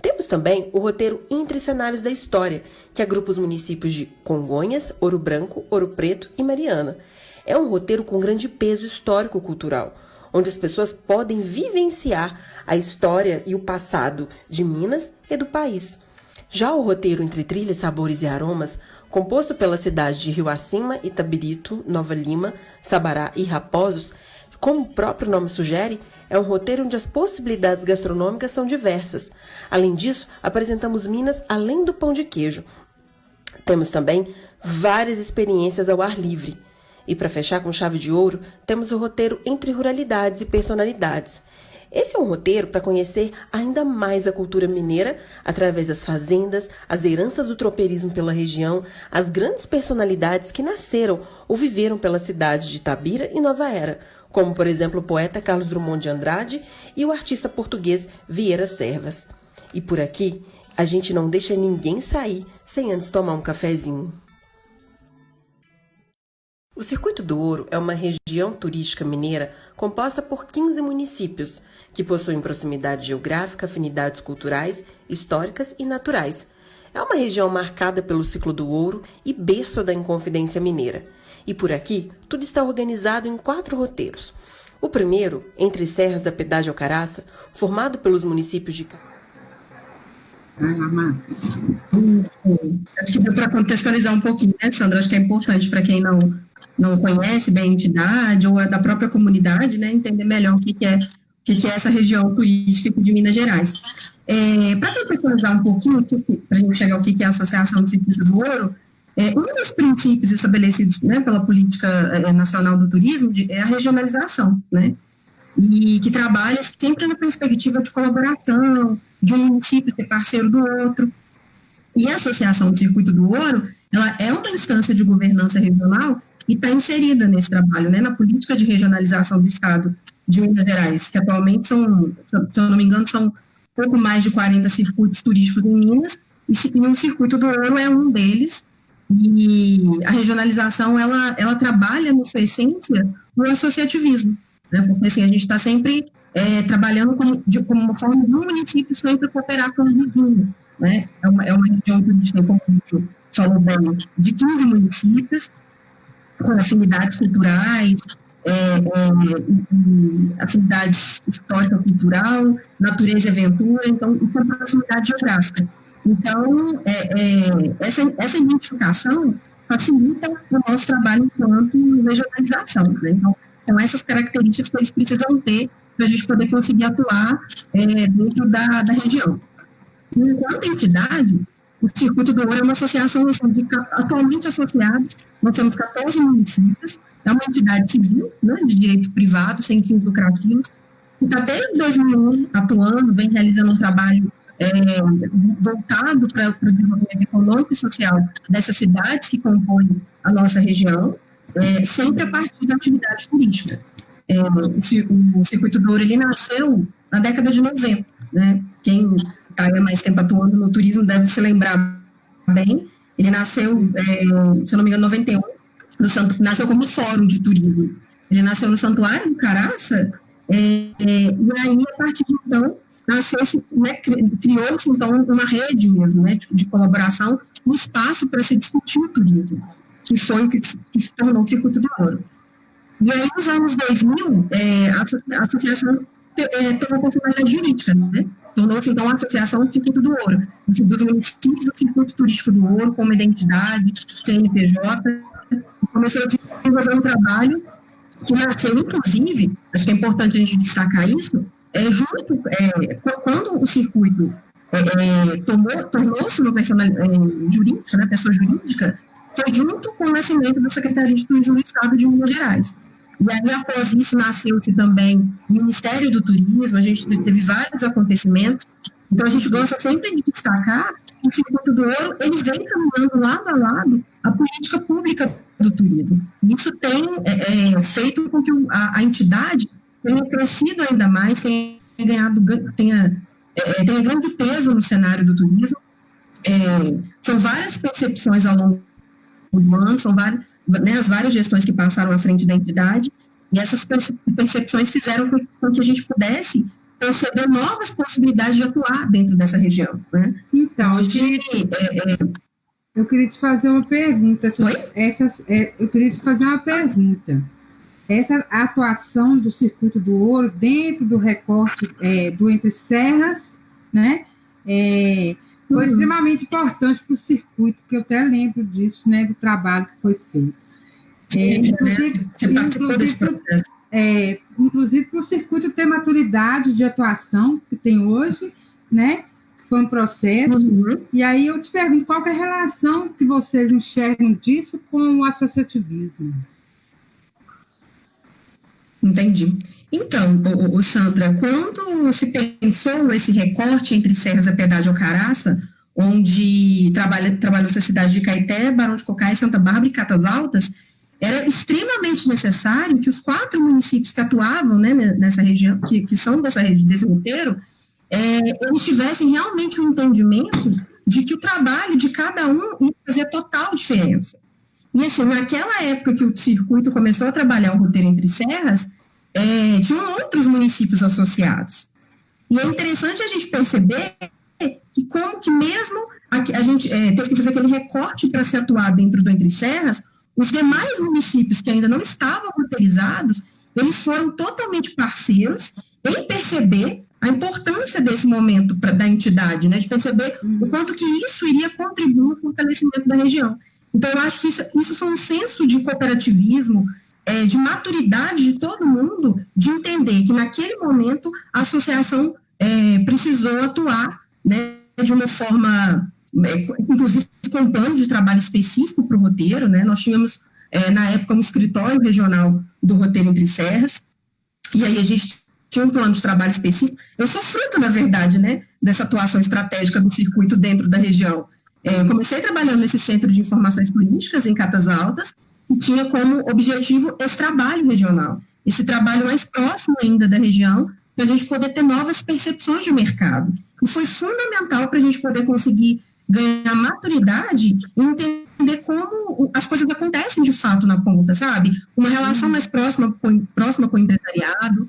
Temos também o roteiro Entre Cenários da História, que agrupa os municípios de Congonhas, Ouro Branco, Ouro Preto e Mariana. É um roteiro com grande peso histórico-cultural, onde as pessoas podem vivenciar a história e o passado de Minas e do país. Já o roteiro Entre Trilhas, Sabores e Aromas, composto pela cidade de Rio Acima, Itabirito, Nova Lima, Sabará e Raposos, como o próprio nome sugere, é um roteiro onde as possibilidades gastronômicas são diversas. Além disso, apresentamos Minas além do pão de queijo. Temos também várias experiências ao ar livre. E para fechar com chave de ouro, temos o roteiro Entre Ruralidades e Personalidades. Esse é um roteiro para conhecer ainda mais a cultura mineira através das fazendas, as heranças do tropeirismo pela região, as grandes personalidades que nasceram ou viveram pela cidade de Itabira e Nova Era, como, por exemplo, o poeta Carlos Drummond de Andrade e o artista português Vieira Servas. E por aqui, a gente não deixa ninguém sair sem antes tomar um cafezinho. O Circuito do Ouro é uma região turística mineira composta por 15 municípios, que possuem proximidade geográfica, afinidades culturais, históricas e naturais. É uma região marcada pelo ciclo do ouro e berço da Inconfidência Mineira. E por aqui, tudo está organizado em 4 roteiros. O primeiro, Entre Serras da Pedágio Alcaraça, formado pelos municípios de... Acho que deu para contextualizar um pouquinho, né, Sandra? Acho que é importante para quem não não conhece bem a entidade, ou é da própria comunidade, né, entender melhor o que é essa região turística de Minas Gerais. Para contextualizar um pouquinho, para a gente chegar ao que é a Associação do Circuito do Ouro, um dos princípios estabelecidos, né, pela Política Nacional do Turismo é a regionalização, né, e que trabalha sempre na perspectiva de colaboração, de um município ser parceiro do outro. E a Associação do Circuito do Ouro, ela é uma instância de governança regional e está inserida nesse trabalho, né, na política de regionalização do Estado de Minas Gerais, que atualmente são, se eu não me engano, são pouco mais de 40 circuitos turísticos em Minas, e o Circuito do Ouro é um deles, e a regionalização, ela trabalha, na sua essência, no associativismo, né, porque assim, a gente está sempre trabalhando como uma forma de um município sempre cooperar com o vizinho, né, é uma região turística, como a gente falou bem, de 15 municípios, com afinidades culturais, atividades histórica-cultural, natureza e aventura, então, e com proximidade geográfica. Então, essa identificação facilita o nosso trabalho enquanto regionalização, né? Então, são essas características que eles precisam ter para a gente poder conseguir atuar dentro da região. Enquanto entidade, o Circuito do Ouro é uma associação atualmente associados, nós temos 14 municípios, é uma entidade civil, né, de direito privado, sem fins lucrativos, que está desde 2001 atuando, vem realizando um trabalho voltado para o desenvolvimento econômico e social dessas cidades que compõem a nossa região, sempre a partir da atividade turística. O Circuito do Ouro, ele nasceu na década de 90, né? Quem está há mais tempo atuando no turismo deve se lembrar bem. Ele nasceu, se eu não me engano, em 91, nasceu como fórum de turismo. Ele nasceu no Santuário do Caraça, e aí, a partir de então, criou-se, então, uma rede mesmo, né, de colaboração, um espaço para se discutir o turismo, que foi o que se tornou o Circuito do Ouro. E aí, nos anos 2000, a associação teve uma personalidade jurídica, né? Tornou-se, então, a Associação do Circuito do Ouro, dos municípios do Circuito Turístico do Ouro, com uma identidade, CNPJ, e começou a desenvolver um trabalho que nasceu, inclusive, acho que é importante a gente destacar isso, quando o circuito tornou-se uma personalidade jurídica, né, pessoa jurídica, foi junto com o nascimento da Secretaria de Turismo do Estado de Minas Gerais. E aí, após isso, nasceu-se também o Ministério do Turismo, a gente teve vários acontecimentos. Então, a gente gosta sempre de destacar que o Circuito do Ouro, ele vem caminhando lado a lado a política pública do turismo. Isso tem feito com que a entidade tenha crescido ainda mais, tenha grande peso no cenário do turismo. São várias percepções ao longo do ano, são as várias gestões que passaram à frente da entidade, e essas percepções fizeram com que a gente pudesse perceber novas possibilidades de atuar dentro dessa região, né? Então, eu queria te fazer uma pergunta. Eu queria te fazer uma pergunta. Essa atuação do Circuito do Ouro dentro do recorte do Entre Serras, né? Foi extremamente importante para o circuito, porque eu até lembro disso, né, do trabalho que foi feito. Inclusive para o circuito ter maturidade de atuação que tem hoje, né? Foi um processo. E aí eu te pergunto, qual que é a relação que vocês enxergam disso com o associativismo? Entendi. Então, Sandra, quando se pensou esse recorte entre Serras da Piedade e Alcaraça, onde trabalhou-se a cidade de Caeté, Barão de Cocais, Santa Bárbara e Catas Altas, era extremamente necessário que os 4 municípios que atuavam, né, nessa região, que são desse roteiro, eles tivessem realmente um entendimento de que o trabalho de cada um ia fazer total diferença. E assim, naquela época que o circuito começou a trabalhar o roteiro Entre Serras, tinham outros municípios associados. E é interessante a gente perceber que como que mesmo a gente teve que fazer aquele recorte para se atuar dentro do Entre Serras, os demais municípios que ainda não estavam roteirizados, eles foram totalmente parceiros em perceber a importância desse momento da entidade, né, de perceber o quanto que isso iria contribuir no fortalecimento da região. Então, eu acho que isso foi um senso de cooperativismo, de maturidade de todo mundo, de entender que, naquele momento, a associação precisou atuar, né, de uma forma, inclusive com um plano de trabalho específico para o roteiro, né? Nós tínhamos, na época, um escritório regional do Roteiro Entre Serras, e aí a gente tinha um plano de trabalho específico. Eu sou fruto, na verdade, né, dessa atuação estratégica do circuito dentro da região. Eu comecei trabalhando nesse Centro de Informações Políticas, em Catas Altas, que tinha como objetivo esse trabalho regional, esse trabalho mais próximo ainda da região, para a gente poder ter novas percepções de mercado. E foi fundamental para a gente poder conseguir ganhar maturidade e entender como as coisas acontecem de fato na ponta, sabe? Uma relação mais próxima com o empresariado.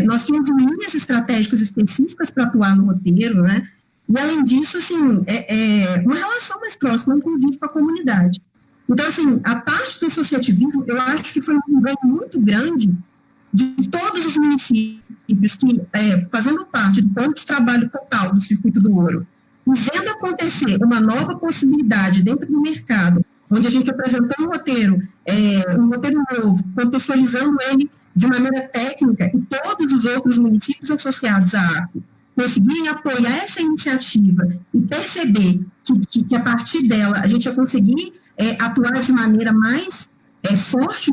Nós tínhamos linhas estratégicas específicas para atuar no roteiro, né? E, além disso, assim, uma relação mais próxima, inclusive, com a comunidade. Então, assim, a parte do associativismo, eu acho que foi um ganho muito grande de todos os municípios que, fazendo parte do plano de trabalho total do Circuito do Ouro, e vendo acontecer uma nova possibilidade dentro do mercado, onde a gente apresentou um roteiro novo, contextualizando ele de maneira técnica, e todos os outros municípios associados à ACO conseguirem apoiar essa iniciativa e perceber que a partir dela a gente ia conseguir atuar de maneira mais forte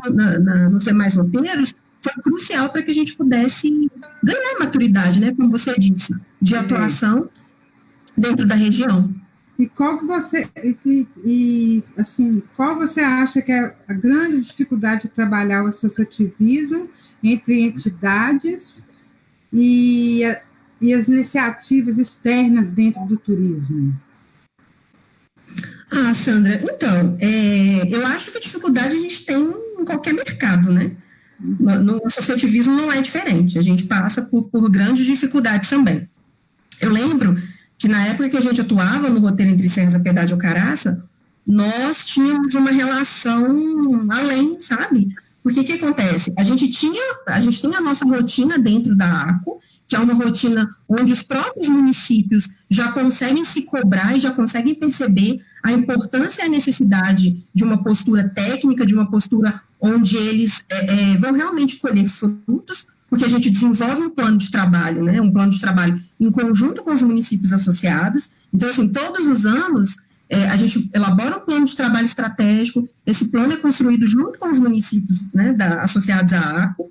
nos demais roteiros, foi crucial para que a gente pudesse ganhar maturidade, né, como você disse, de atuação dentro da região. E qual você acha que é a grande dificuldade de trabalhar o associativismo entre entidades e as iniciativas externas dentro do turismo? Sandra, então, eu acho que a dificuldade a gente tem em qualquer mercado, né? No associativismo não é diferente, a gente passa por grandes dificuldades também. Eu lembro que na época que a gente atuava no Roteiro Entre Serras, a Piedade e Alcaraça, nós tínhamos uma relação além, sabe? Porque o que acontece? A gente tem a nossa rotina dentro da ACO, que é uma rotina onde os próprios municípios já conseguem se cobrar e já conseguem perceber a importância e a necessidade de uma postura técnica, de uma postura onde eles vão realmente colher frutos, porque a gente desenvolve um plano de trabalho, né, um plano de trabalho em conjunto com os municípios associados. Então, assim, todos os anos a gente elabora um plano de trabalho estratégico, esse plano é construído junto com os municípios, né, associados à ACO,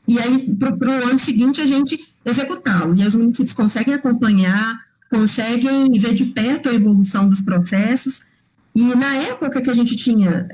e aí, para o ano seguinte, a gente executá-lo. E os municípios conseguem acompanhar, conseguem ver de perto a evolução dos processos. E na época que a gente tinha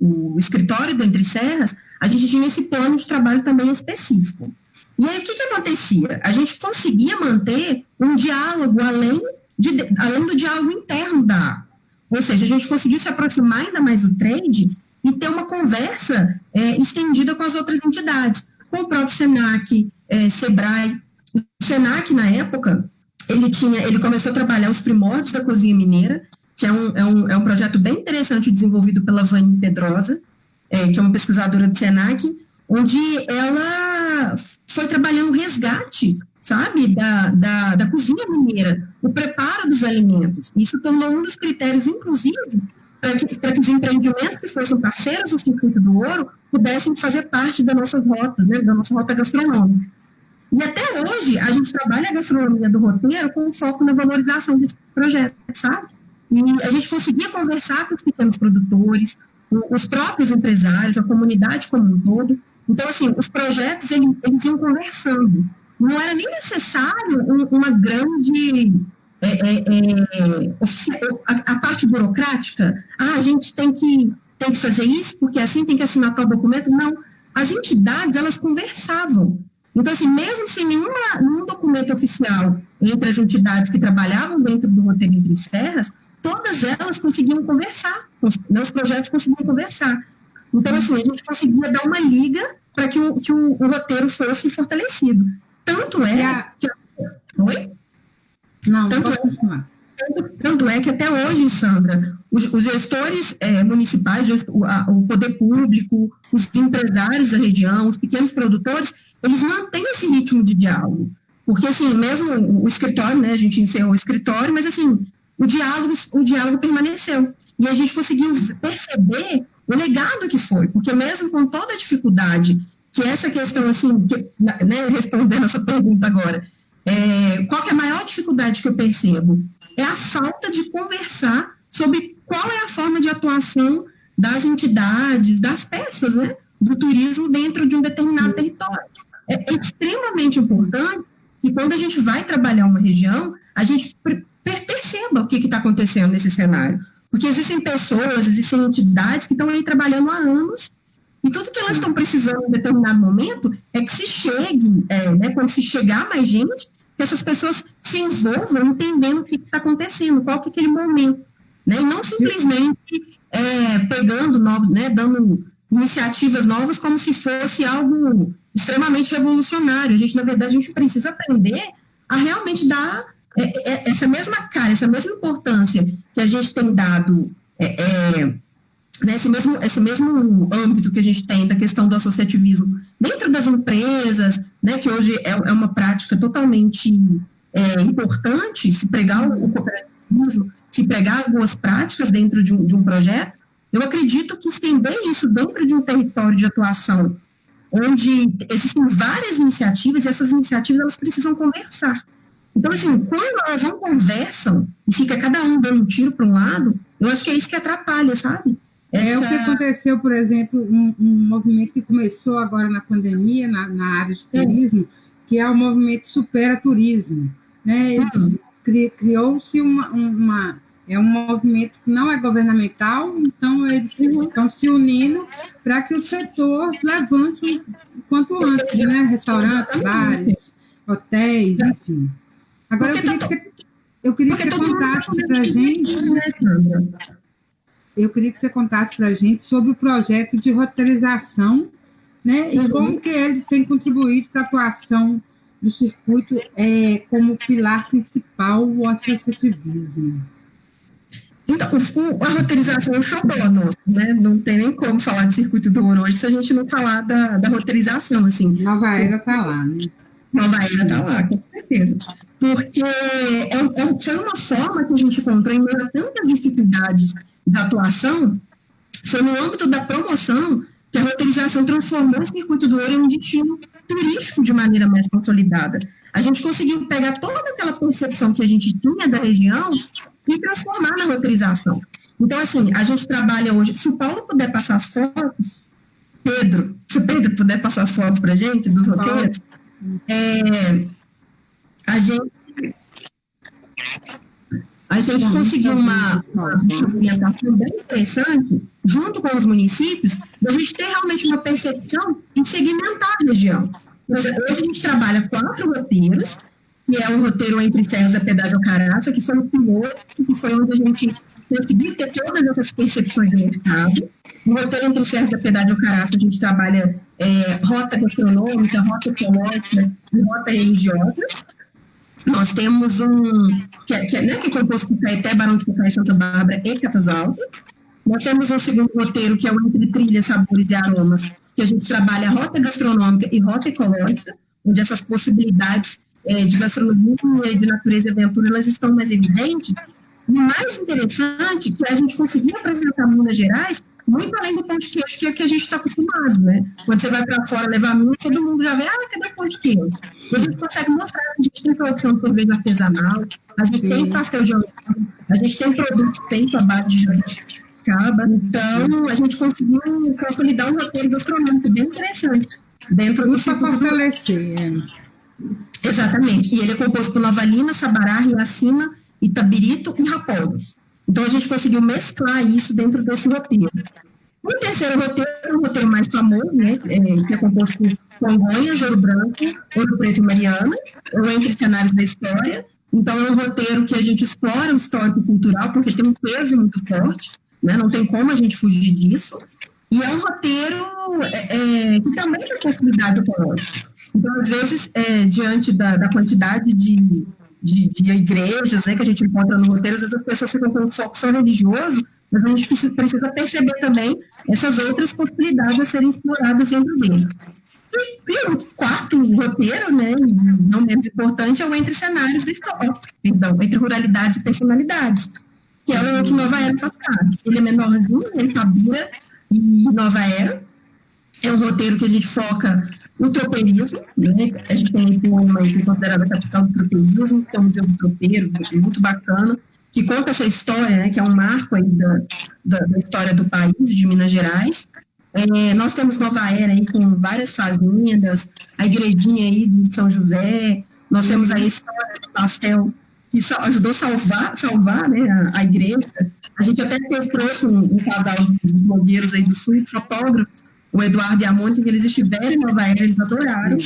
o escritório do Entre Serras, a gente tinha esse plano de trabalho também específico. E aí, o que acontecia? A gente conseguia manter um diálogo além do diálogo interno da ACO. Ou seja, a gente conseguiu se aproximar ainda mais do trade e ter uma conversa estendida com as outras entidades, com o próprio SENAC, SEBRAE. O SENAC, na época, ele começou a trabalhar os primórdios da cozinha mineira, que é um projeto bem interessante desenvolvido pela Vani Pedrosa, que é uma pesquisadora do SENAC, onde ela foi trabalhando o resgate, sabe, da cozinha mineira, o preparo dos alimentos. Isso tornou um dos critérios, inclusive, para que os empreendimentos que fossem parceiros do Circuito do Ouro pudessem fazer parte da nossa rota, né, da nossa rota gastronômica. E até hoje, a gente trabalha a gastronomia do roteiro com foco na valorização desse projeto, sabe? E a gente conseguia conversar com os pequenos produtores, os próprios empresários, a comunidade como um todo. Então, assim, os projetos, eles iam conversando. Não era nem necessário uma grande... a parte burocrática, a gente tem que fazer isso, porque assim tem que assinar tal documento. Não, as entidades, elas conversavam. Então, assim, mesmo sem nenhum documento oficial entre as entidades que trabalhavam dentro do Roteiro Entre Serras, todas elas conseguiam conversar, os projetos conseguiam conversar. Então, assim, a gente conseguia dar uma liga para que o roteiro fosse fortalecido. Tanto é que... Oi? Não, pode continuar. Tanto é que até hoje, Sandra, os gestores municipais, o poder público, os empresários da região, os pequenos produtores, eles mantêm esse ritmo de diálogo. Porque, assim, mesmo o escritório, né, a gente encerrou o escritório, mas, assim, o diálogo permaneceu. e a gente conseguiu perceber o legado que foi, porque mesmo com toda a dificuldade, que essa questão, assim, né, respondendo essa pergunta agora, qual que é a maior dificuldade que eu percebo? É a falta de conversar sobre qual é a forma de atuação das entidades, das peças, né, do turismo dentro de um determinado território. É extremamente importante que quando a gente vai trabalhar uma região, a gente perceba o que está acontecendo nesse cenário. Porque existem pessoas, existem entidades que estão aí trabalhando há anos, e tudo que elas estão precisando em determinado momento é que se chegue, né, quando se chegar mais gente, que essas pessoas se envolvam entendendo o que está acontecendo, qual que é aquele momento. Né, e não simplesmente pegando novos, né, dando iniciativas novas como se fosse algo extremamente revolucionário. A gente, na verdade, a gente precisa aprender a realmente dar essa mesma cara, essa mesma importância que a gente tem dado, né, esse mesmo âmbito que a gente tem da questão do associativismo dentro das empresas, né, que hoje é uma prática totalmente importante, se pregar o cooperativismo, se pregar as boas práticas dentro de um projeto. Eu acredito que estender isso dentro de um território de atuação, onde existem várias iniciativas, e essas iniciativas elas precisam conversar. Então, assim, quando elas não conversam, e fica cada um dando um tiro para um lado, eu acho que é isso que atrapalha, sabe? O que aconteceu, por exemplo, um movimento que começou agora na pandemia, na área de turismo, que é o movimento Supera Turismo. Né? Criou-se um movimento que não é governamental, então eles estão se unindo para que o setor levante o quanto antes, né? Restaurantes, bares, hotéis, enfim. Agora, eu queria que você contasse para a gente... Eu queria que você contasse para a gente sobre o projeto de roteirização, né? E como que ele tem contribuído para a atuação do circuito como pilar principal o associativismo. Então, a roteirização é o xodó nosso, né? Não tem nem como falar de Circuito do Ouro hoje se a gente não falar da roteirização, assim. Nova Era está lá, né? Nova Era está lá, com certeza. Porque foi uma forma que a gente encontrou em meio a tantas dificuldades de atuação, foi no âmbito da promoção que a roteirização transformou o Circuito do Ouro em um destino turístico de maneira mais consolidada. A gente conseguiu pegar toda aquela percepção que a gente tinha da região e transformar na roteirização. Então, assim, a gente trabalha hoje, se o Paulo puder passar as fotos, se o Pedro puder passar as fotos para a gente, dos roteiros, a gente conseguiu uma orientação bem interessante, junto com os municípios, da gente ter realmente uma percepção de segmentar a região. Hoje a gente trabalha 4 roteiros, que é o roteiro entre Serras da Piedade e Alcaraça, que foi o piloto, que foi onde a gente conseguiu ter todas essas percepções de mercado. No roteiro entre Serras da Piedade e Alcaraça, a gente trabalha rota gastronômica, rota ecológica e rota religiosa. Nós temos que é composto por Caeté, Barão de Pucaé, Santa Bárbara e Catas Altas. Nós temos um segundo roteiro, que é o Entre Trilhas, Sabores e Aromas, que a gente trabalha rota gastronômica e rota ecológica, onde essas possibilidades de gastronomia e de natureza e aventura, elas estão mais evidentes. E o mais interessante é que a gente conseguiu apresentar Minas Gerais muito além do pão de queijo, que é o que a gente está acostumado, né? Quando você vai para fora levar Minas, todo mundo já vê, cadê o pão de queijo? E a gente consegue mostrar que a gente tem produção de cerveja artesanal, a gente tem pastel de algodão, a gente tem produtos feitos à base de jabuticaba. Então, a gente conseguiu consolidar um roteiro gastronômico bem interessante dentro do para fortalecer. Exatamente. E ele é composto por Nova Lima, Sabará, Riacima, Itabirito e Raposos. Então, a gente conseguiu mesclar isso dentro desse roteiro. O terceiro roteiro é um roteiro mais famoso, né, que é composto por Congonhas, Ouro Branco, Ouro Preto e Mariana, ou Entre Cenários da História. Então, é um roteiro que a gente explora o histórico cultural, porque tem um peso muito forte, né, não tem como a gente fugir disso. E é um roteiro que também tem possibilidade ecológica. Então, às vezes, diante da quantidade de igrejas, né, que a gente encontra no roteiro, às vezes as pessoas ficam com um foco só religioso, mas a gente precisa perceber também essas outras possibilidades a serem exploradas dentro dele. E o quarto roteiro, né, não menos importante, é o Entre Cenários da História, entre ruralidades e personalidades, que é o que Nova Era faz parte. Ele é menorzinho, Itabira e Nova Era. É um roteiro que a gente foca no tropeirismo, né? A gente tem uma que é considerada a capital do tropeirismo, que é o Museu do Tropeiro, muito bacana, que conta essa história, né, que é um marco aí da história do país, de Minas Gerais. Nós temos Nova Era aí com várias fazendas, a igrejinha aí de São José, nós temos a história do pastel, que ajudou a salvar né, a igreja. A gente até trouxe um casal de blogueiros aí do Sul, fotógrafos, o Eduardo e a Mônica, que eles estiveram em Nova Era, eles adoraram.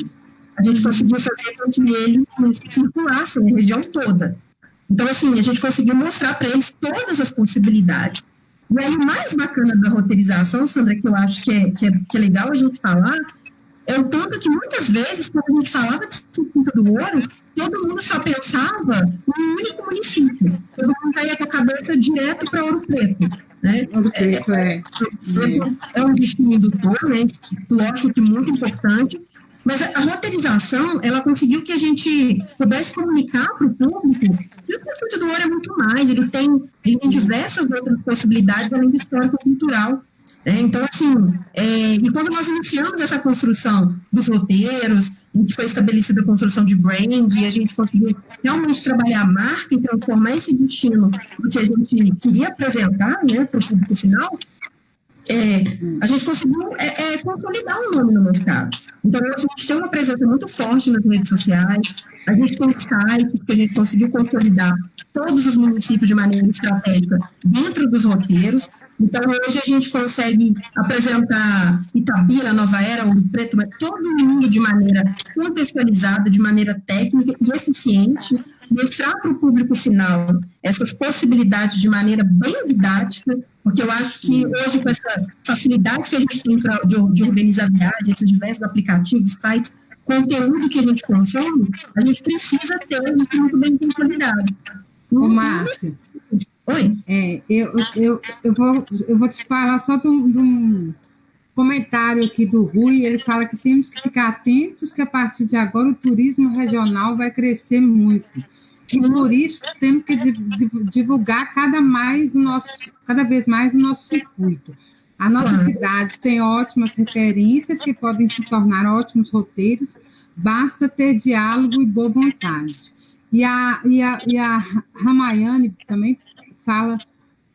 A gente conseguiu fazer com que eles circulassem a região toda. Então, assim, a gente conseguiu mostrar para eles todas as possibilidades. E aí, o mais bacana da roteirização, Sandra, que eu acho que é legal a gente falar, é o tanto que muitas vezes, quando a gente falava de Circuito do Ouro, todo mundo só pensava em um único município. Todo mundo ia com a cabeça direto para Ouro Preto. Né? Ouro Preto é um destino indutor, né? Lógico que muito importante, mas a roteirização, ela conseguiu que a gente pudesse comunicar para o público que o Circuito do Ouro é muito mais, ele tem diversas outras possibilidades além do histórico-cultural. Então, assim, e quando nós iniciamos essa construção dos roteiros, em que foi estabelecida a construção de brand, e a gente conseguiu realmente trabalhar a marca e transformar esse destino do que a gente queria apresentar, né, para o público final, a gente conseguiu consolidar um nome no mercado. Então, hoje a gente tem uma presença muito forte nas redes sociais, a gente tem site que a gente conseguiu consolidar todos os municípios de maneira estratégica dentro dos roteiros. Então, hoje a gente consegue apresentar Itabira, Nova Era, Ouro Preto, mas todo mundo de maneira contextualizada, de maneira técnica e eficiente, mostrar para o público final essas possibilidades de maneira bem didática, porque eu acho que hoje, com essa facilidade que a gente tem de organizar viagem, esses diversos aplicativos, sites, conteúdo que a gente consome, a gente precisa ter isso muito bem consolidado. Ô, Márcia, oi? Eu vou te falar só de um comentário aqui do Rui. Ele fala que temos que ficar atentos que a partir de agora o turismo regional vai crescer muito. E por isso temos que divulgar cada vez mais o nosso circuito. A nossa cidade tem ótimas referências que podem se tornar ótimos roteiros, basta ter diálogo e boa vontade. E a Ramayane também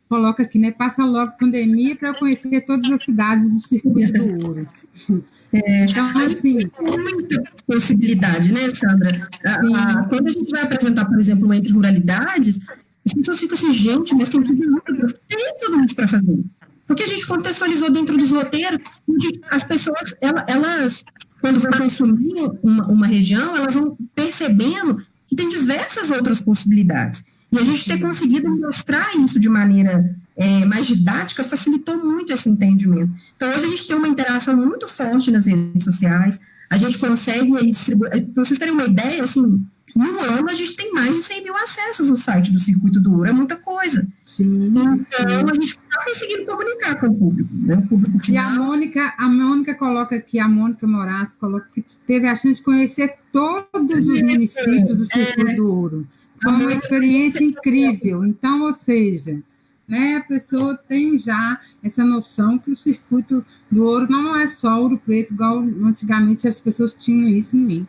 coloca aqui, né? Passa logo pandemia para eu conhecer todas as cidades do Circuito do Ouro. Então, assim, tem muita possibilidade, né, Sandra? Quando a gente vai apresentar, por exemplo, Entre Ruralidades, as pessoas ficam assim, gente, mas tem tudo muito para fazer. Porque a gente contextualizou dentro dos roteiros, onde as pessoas, elas quando vão consumir uma região, elas vão percebendo que tem diversas outras possibilidades. E a gente ter conseguido mostrar isso de maneira mais didática facilitou muito esse entendimento. Então, hoje a gente tem uma interação muito forte nas redes sociais, a gente consegue distribuir. Para vocês terem uma ideia, assim, no ano a gente tem mais de 100 mil acessos no site do Circuito do Ouro, é muita coisa. Sim, então, a gente está conseguindo comunicar com o público. Né? O público final. E a Mônica coloca aqui, a Mônica Moraes coloca que teve a chance de conhecer todos os municípios do Circuito do Ouro. Foi uma experiência incrível. Então, ou seja, né, a pessoa tem já essa noção que o Circuito do Ouro não é só Ouro Preto, igual antigamente as pessoas tinham isso em mente.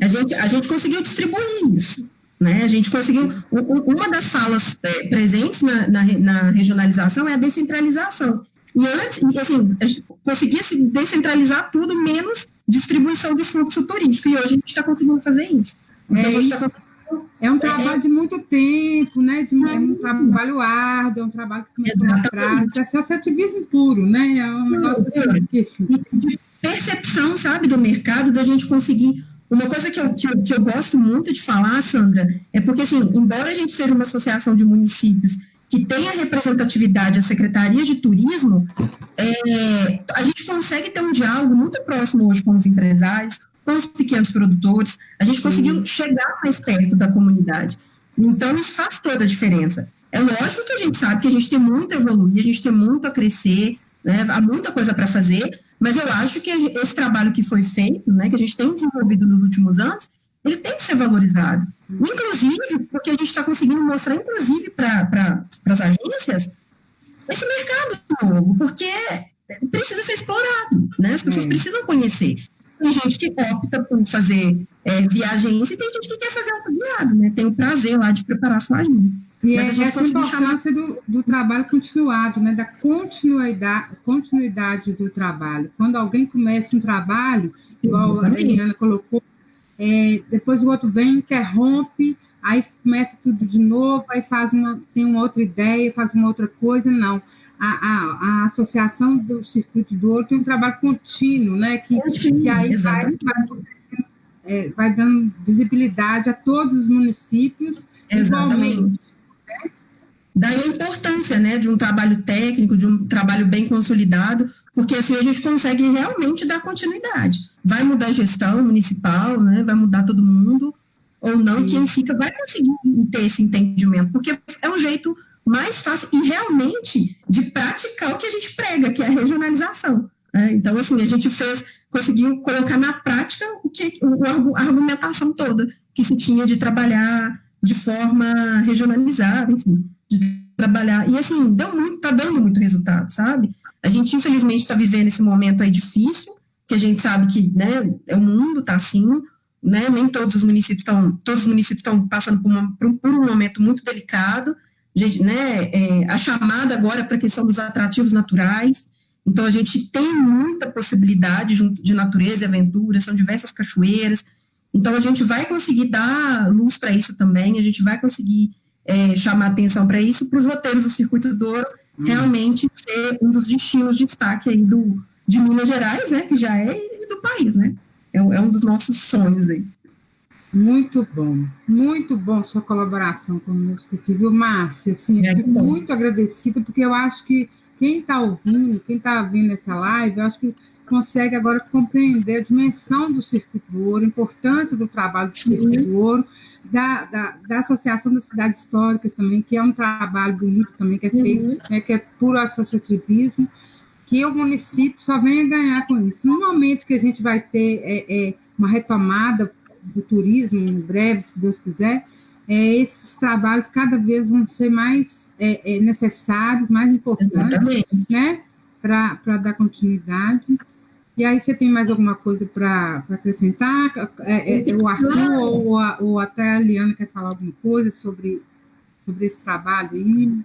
A gente conseguiu distribuir isso. Né? A gente conseguiu. Uma das falas presentes na regionalização é a descentralização. E antes, assim, a gente conseguia se descentralizar tudo, menos distribuição de fluxo turístico. E hoje a gente está conseguindo fazer isso. É um trabalho de muito tempo, né? É um trabalho árduo, é um trabalho que começou lá atrás. É associativismo puro, né? É um negócio assim, de percepção, sabe, do mercado, da gente conseguir. Uma coisa que eu gosto muito de falar, Sandra, é porque, assim, embora a gente seja uma associação de municípios que tenha representatividade à Secretaria de Turismo, a gente consegue ter um diálogo muito próximo hoje com os empresários, com os pequenos produtores, a gente conseguiu chegar mais perto da comunidade. Então, isso faz toda a diferença. É lógico que a gente sabe que a gente tem muito a evoluir, a gente tem muito a crescer, né? Há muita coisa para fazer, mas eu acho que esse trabalho que foi feito, né, que a gente tem desenvolvido nos últimos anos, ele tem que ser valorizado. Inclusive, porque a gente está conseguindo mostrar, inclusive, para as agências, esse mercado novo, porque precisa ser explorado, né? As pessoas precisam conhecer. Tem gente que opta por fazer viagens e tem gente que quer fazer autoguiado, né? Tem o prazer lá de preparar sua agência. E essa importância do trabalho continuado, né? Da continuidade do trabalho. Quando alguém começa um trabalho, igual a Eliana colocou, depois o outro vem, interrompe, aí começa tudo de novo, aí tem uma outra ideia, faz uma outra coisa, não. A associação do Circuito do Ouro tem um trabalho contínuo, né? Que aí vai dando visibilidade a todos os municípios igualmente. Daí a importância, né, de um trabalho técnico, de um trabalho bem consolidado, porque assim a gente consegue realmente dar continuidade. Vai mudar a gestão municipal, né, vai mudar todo mundo, ou não, quem fica vai conseguir ter esse entendimento, porque é um jeito mais fácil e realmente de praticar o que a gente prega, que é a regionalização. Né? Então, assim, a gente conseguiu colocar na prática a argumentação toda que se tinha de trabalhar de forma regionalizada, enfim, de trabalhar. E, assim, tá dando muito resultado, sabe? A gente, infelizmente, está vivendo esse momento aí difícil, que a gente sabe que, né, o mundo está assim, né, nem todos os municípios estão passando por um momento muito delicado, gente, né, a chamada agora para a questão dos atrativos naturais. Então, a gente tem muita possibilidade junto de natureza e aventura, são diversas cachoeiras. Então, a gente vai conseguir dar luz para isso também, a gente vai conseguir chamar atenção para isso, para os roteiros do Circuito do Ouro realmente ser um dos destinos de destaque aí de Minas Gerais, né, que já é, e do país, né? É um dos nossos sonhos aí. Muito bom sua colaboração conosco aqui, viu, Márcia? Assim, eu fico muito agradecida, porque eu acho que quem está ouvindo essa live, eu acho que consegue agora compreender a dimensão do Circuito do Ouro, a importância do trabalho do Circuito do Ouro, da Associação das Cidades Históricas também, que é um trabalho bonito também, que é feito, né, que é puro associativismo, que o município só vem a ganhar com isso. No momento que a gente vai ter uma retomada do turismo, em breve, se Deus quiser, esses trabalhos cada vez vão ser mais necessários, mais importantes, né, para dar continuidade. E aí, você tem mais alguma coisa para acrescentar? O Arthur ou até a Eliana quer falar alguma coisa sobre esse trabalho aí?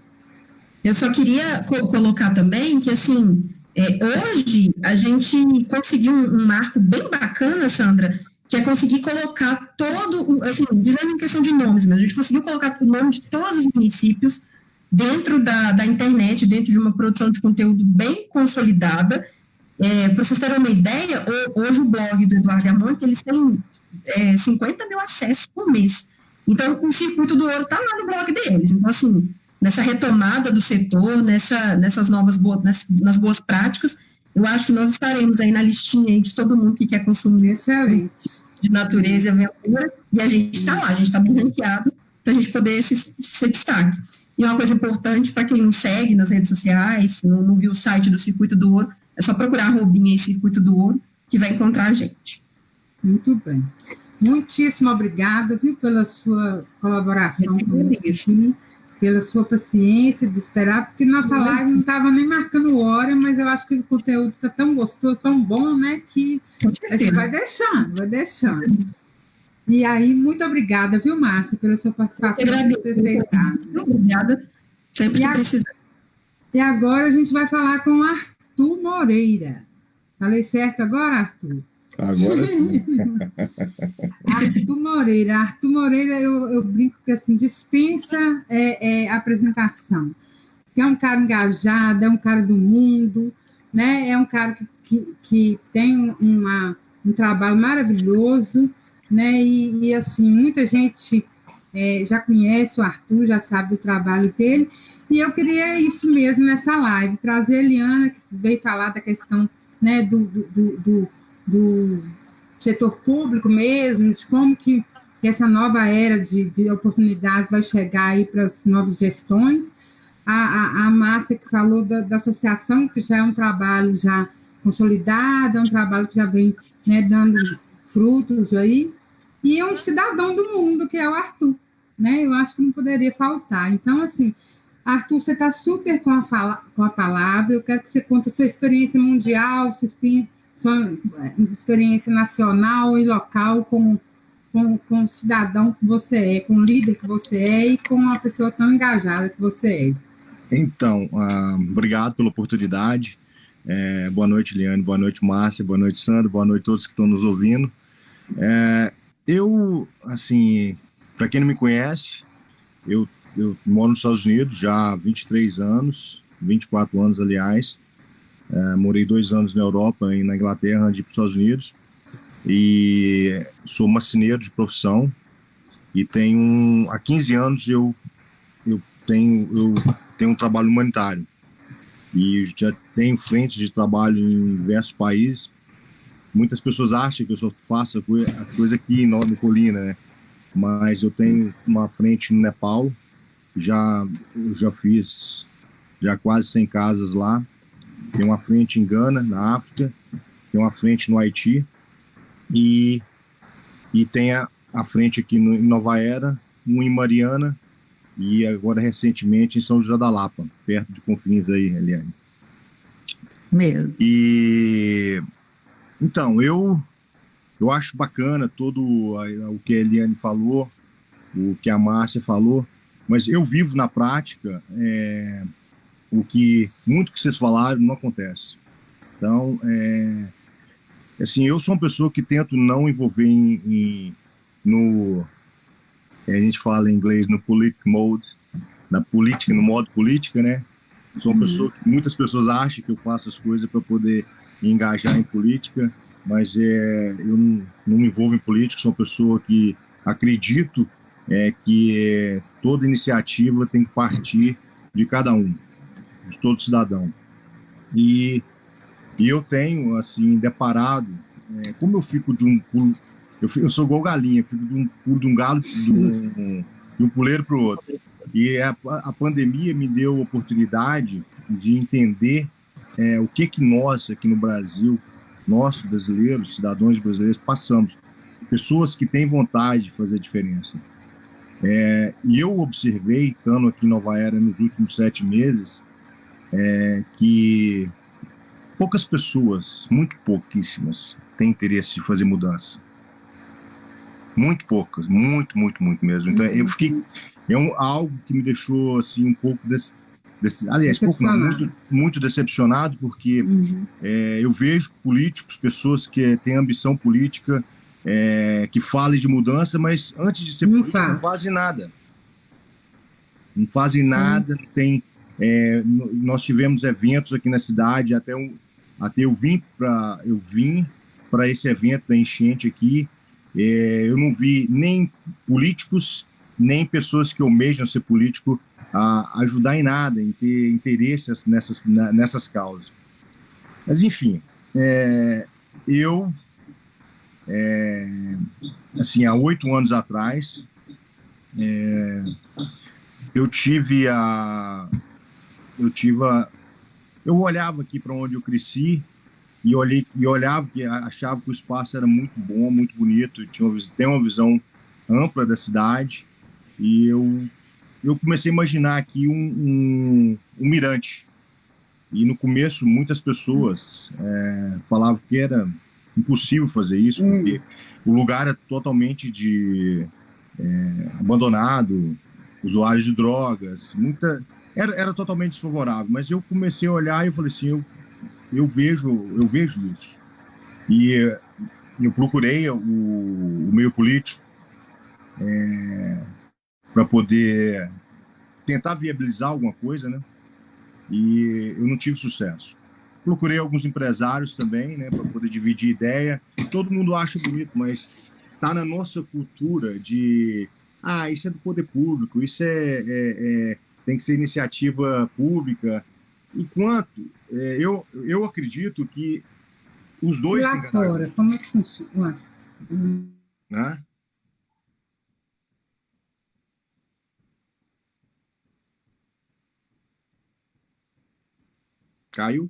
Eu só queria colocar também que, assim, hoje a gente conseguiu um marco bem bacana, Sandra, que é conseguir colocar assim, dizendo em questão de nomes, mas a gente conseguiu colocar o nome de todos os municípios dentro da internet, dentro de uma produção de conteúdo bem consolidada. Para vocês terem uma ideia, hoje o blog do Eduardo e Amônica, eles têm 50 mil acessos por mês. Então, o Circuito do Ouro está lá no blog deles. Então, assim, nessa retomada do setor, nas boas práticas, eu acho que nós estaremos aí na listinha aí de todo mundo que quer consumir de natureza e aventura, e a gente está lá, a gente está bem ranqueado para a gente poder ser destaque. E uma coisa importante, para quem não segue nas redes sociais, não viu o site do Circuito do Ouro, é só procurar @ Circuito do Ouro, que vai encontrar a gente. Muito bem. Muitíssimo obrigada, viu, pela sua colaboração conosco aqui, pela sua paciência de esperar, porque nossa live não estava nem marcando hora, mas eu acho que o conteúdo está tão gostoso, tão bom, né, que a gente vai deixando. E aí, muito obrigada, viu, Márcia, pela sua participação. Obrigada, sempre que precisar. E agora a gente vai falar com o Arthur Moreira. Falei certo agora, Arthur? Agora sim. Arthur Moreira, eu brinco que assim, dispensa apresentação. Que é um cara engajado, é um cara do mundo, né? É um cara que tem um trabalho maravilhoso, né? E assim, muita gente já conhece o Arthur, já sabe do trabalho dele, e eu queria isso mesmo nessa live, trazer a Eliana, que veio falar da questão, né, do setor público mesmo, de como que essa nova era de oportunidades vai chegar aí para as novas gestões. A Márcia, que falou da associação, que já é um trabalho já consolidado, é um trabalho que já vem, né, dando frutos aí. e um cidadão do mundo, que é o Arthur, né? Eu acho que não poderia faltar. Então, assim, Arthur, você está super com a palavra, eu quero que você conte a sua experiência mundial, sua experiência nacional e local com o cidadão que você é, com o líder que você é e com uma pessoa tão engajada que você é. Então, obrigado pela oportunidade. Boa noite, Liane, boa noite, Márcia, boa noite, Sandra, boa noite a todos que estão nos ouvindo. Eu, assim, para quem não me conhece, eu moro nos Estados Unidos já há 23 anos, 24 anos, aliás. Morei 2 anos na Europa e na Inglaterra antes de ir para os Estados Unidos. E sou marceneiro de profissão. E há 15 anos eu tenho um trabalho humanitário. E já tenho frentes de trabalho em diversos países. Muitas pessoas acham que eu só faço as coisas aqui no Colina, né? Mas eu tenho uma frente no Nepal. Eu já fiz quase 100 casas lá. Tem uma frente em Gana, na África. Tem uma frente no Haiti. E tem a frente aqui em Nova Era, um em Mariana e agora recentemente em São José da Lapa, perto de Confins aí, Eliane. Mesmo. E então, eu acho bacana todo o que a Eliane falou, o que a Márcia falou, mas eu vivo na prática muito que vocês falaram não acontece. Então, assim, eu sou uma pessoa que tento não envolver a gente fala em inglês no politic mode, na política, no modo política, né? Sou uma pessoa que muitas pessoas acham que eu faço as coisas para poder engajar em política, mas eu não me envolvo em política, sou uma pessoa que acredito que toda iniciativa tem que partir de cada um, de todo cidadão. E eu tenho, assim, deparado, como eu fico de um pulo, eu sou igual galinha, fico de um pulo de um galo, de um puleiro para o outro. E a pandemia me deu a oportunidade de entender o que nós, aqui no Brasil, nós brasileiros, cidadãos brasileiros, passamos. Pessoas que têm vontade de fazer diferença. E eu observei, estando aqui em Nova Era nos últimos 7 meses, que poucas pessoas, muito pouquíssimas, têm interesse de fazer mudança. Muito poucas, muito mesmo. Então, eu fiquei... algo que me deixou, assim, um pouco aliás, pouco não, muito decepcionado, porque eu vejo políticos, pessoas que têm ambição política, que falem de mudança, mas antes de ser político, não fazem nada. Não fazem nada, não tem... nós tivemos eventos aqui na cidade, até eu vim para esse evento da enchente aqui, eu não vi nem políticos, nem pessoas que almejam ser político a ajudar em nada, em ter interesse nessas causas. Mas, enfim, assim, há 8 anos atrás, eu olhava aqui para onde eu cresci e olhava que achava que o espaço era muito bom, muito bonito, tem uma visão ampla da cidade, e eu comecei a imaginar aqui um mirante. E no começo muitas pessoas falavam que era impossível fazer isso, porque o lugar era totalmente abandonado, usuários de drogas, era totalmente desfavorável. Mas eu comecei a olhar e eu falei assim, eu vejo isso. E eu procurei o meio político para poder tentar viabilizar alguma coisa, né? E eu não tive sucesso. Procurei alguns empresários também, né, para poder dividir ideia. Todo mundo acha bonito, mas tá na nossa cultura de isso é do poder público, isso tem que ser iniciativa pública. Enquanto eu acredito que os dois... Lá fora, como é que funciona? Né? Caiu?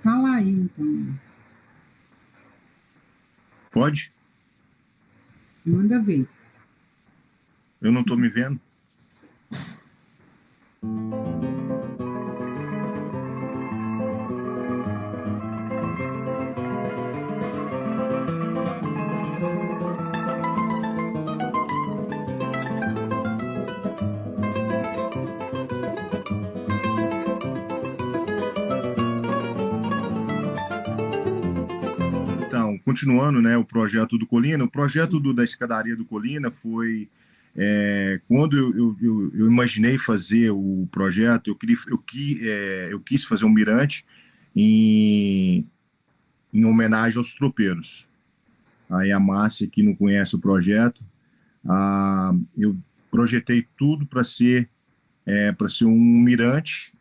Fala aí, então. Pode? Manda ver. Eu não estou me vendo. Então, continuando, né, o projeto do Colina, o projeto da escadaria do Colina foi quando eu imaginei fazer o projeto, eu quis fazer um mirante em homenagem aos tropeiros. Aí a Márcia, que não conhece o projeto, eu projetei tudo para ser um mirante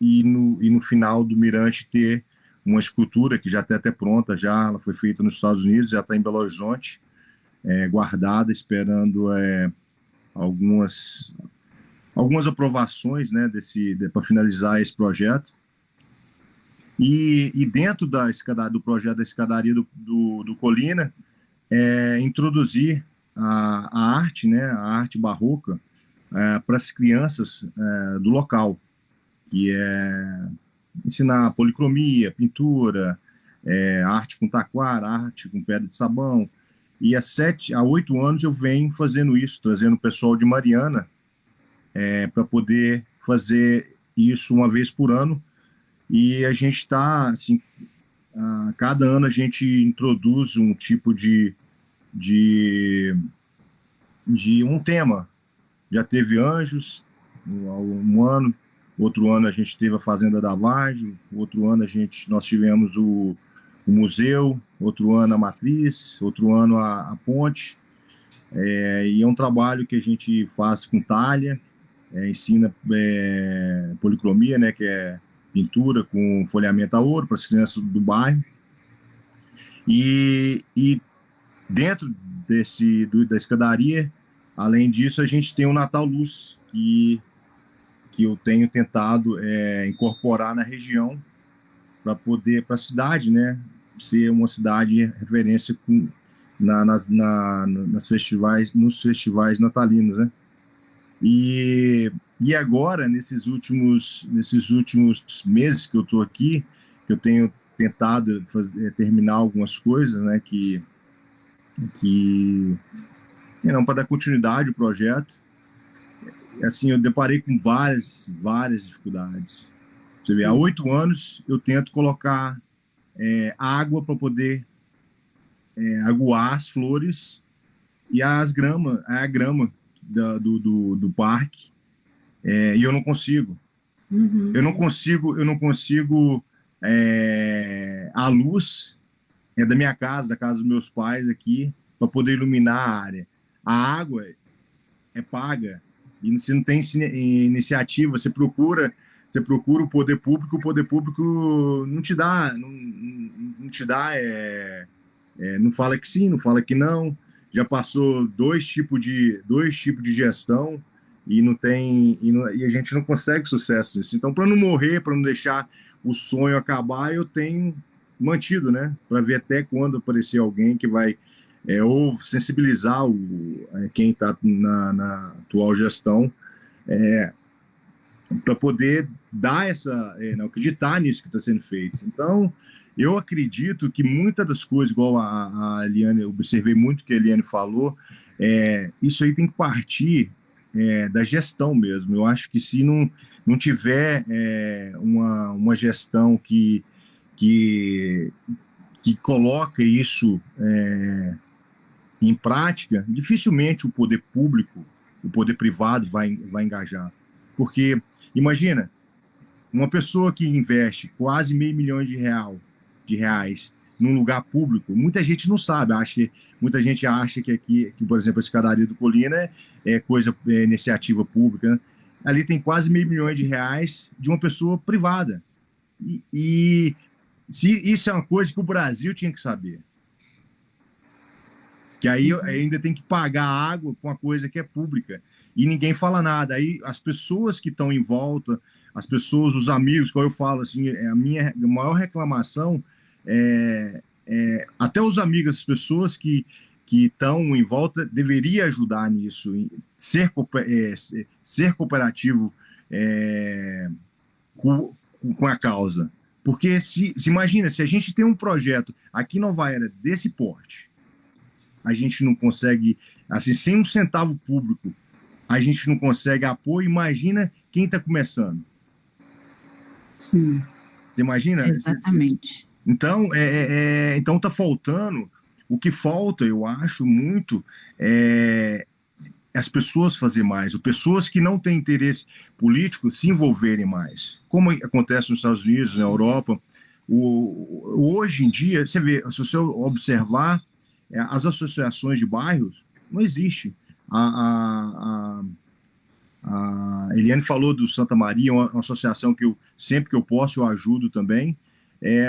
e no final do mirante ter uma escultura que já está até pronta, ela foi feita nos Estados Unidos, já está em Belo Horizonte, guardada, esperando algumas aprovações, né, para finalizar esse projeto. E dentro do projeto da escadaria do Colina, introduzir a arte, né, a arte barroca, para as crianças do local, que é ensinar policromia, pintura, arte com taquara, arte com pedra de sabão. E há 8 anos eu venho fazendo isso, trazendo o pessoal de Mariana para poder fazer isso uma vez por ano. E a gente está, assim, cada ano a gente introduz um tipo de um tema. Já teve anjos, um ano. Outro ano a gente teve a Fazenda da Vargem, outro ano nós tivemos o museu, outro ano a matriz, outro ano a ponte. E é um trabalho que a gente faz com talha, ensina policromia, né, que é pintura com folhamento a ouro para as crianças do bairro. E dentro da escadaria, além disso, a gente tem o Natal Luz, que eu tenho tentado incorporar na região para a cidade, né, ser uma cidade referência nos festivais natalinos, né? E agora, nesses últimos meses que eu estou aqui, que eu tenho tentado terminar algumas coisas, né, não, para dar continuidade ao projeto. Assim, eu deparei com várias dificuldades. Você vê, há 8 anos eu tento colocar água para poder aguar as flores e a grama do parque, e eu não consigo. Uhum. Eu não consigo. A luz é da minha casa, da casa dos meus pais aqui, para poder iluminar a área. A água é paga e você não tem iniciativa. Você procura o poder público não te dá, não te dá, não fala que sim, não fala que não. Já passou dois tipos de gestão e a gente não consegue sucesso nisso. Então, para não morrer, para não deixar o sonho acabar, eu tenho mantido, né, para ver até quando aparecer alguém que vai ou sensibilizar quem está na atual gestão, para poder dar acreditar nisso que está sendo feito. Então, eu acredito que muitas das coisas, igual a Eliane, eu observei muito que a Eliane falou, isso aí tem que partir da gestão mesmo. Eu acho que se não tiver uma gestão que coloca isso em prática, dificilmente o poder público, o poder privado vai engajar. Porque, imagina, uma pessoa que investe quase R$500 milhões num lugar público, muita gente não sabe, muita gente acha que, por exemplo, a escadaria do Colina é iniciativa pública, né? Ali tem quase R$500 milhões de uma pessoa privada. E se isso é uma coisa que o Brasil tinha que saber. Que aí ainda tem que pagar água com uma coisa que é pública. E ninguém fala nada. Aí as pessoas que estão em volta, as pessoas, os amigos, como eu falo, assim, a minha maior reclamação até os amigos, as pessoas que estão em volta, deveria ajudar nisso, ser cooperativo com a causa. Porque se imagina, se a gente tem um projeto aqui em Nova Era desse porte, a gente não consegue, assim, sem um centavo público, a gente não consegue apoio, imagina quem está começando. Sim. Você imagina? Exatamente. Então, então está faltando, o que falta, eu acho, muito, as pessoas fazerem mais, as pessoas que não têm interesse político se envolverem mais, como acontece nos Estados Unidos, na Europa. Hoje em dia, você vê, se você observar, as associações de bairros, não existe. A Eliane falou do Santa Maria, uma associação que sempre que eu posso, eu ajudo também,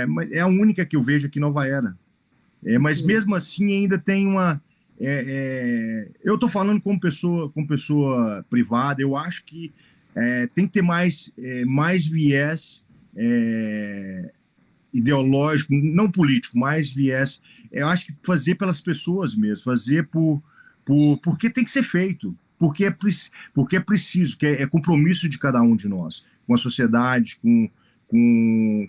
mas é a única que eu vejo aqui em Nova Era. Mas mesmo assim ainda tem uma... eu estou falando como pessoa privada, eu acho que tem que ter mais viés ideológico, não político, mais viés, eu acho que fazer pelas pessoas mesmo, fazer porque tem que ser feito, porque é preciso, que é compromisso de cada um de nós, com a sociedade, com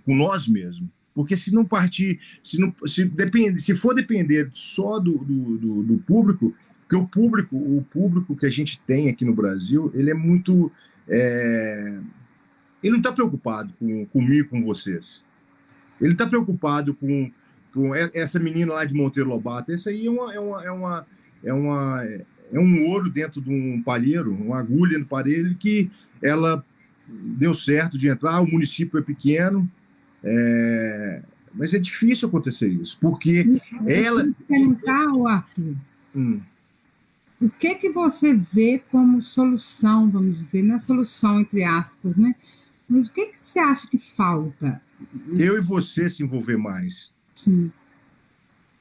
nós mesmos. Porque se não partir, se for depender só do público, porque o público que a gente tem aqui no Brasil, ele é muito... ele não está preocupado comigo, com vocês. Ele está preocupado com essa menina lá de Monteiro Lobato. Essa aí é um ouro dentro de um palheiro, uma agulha no palheiro, que ela deu certo de entrar, o município é pequeno, mas é difícil acontecer isso, porque ela... Perguntar, Arthur, o que você vê como solução, vamos dizer, não é solução entre aspas, né? Mas o que você acha que falta? Eu e você se envolver mais. Sim.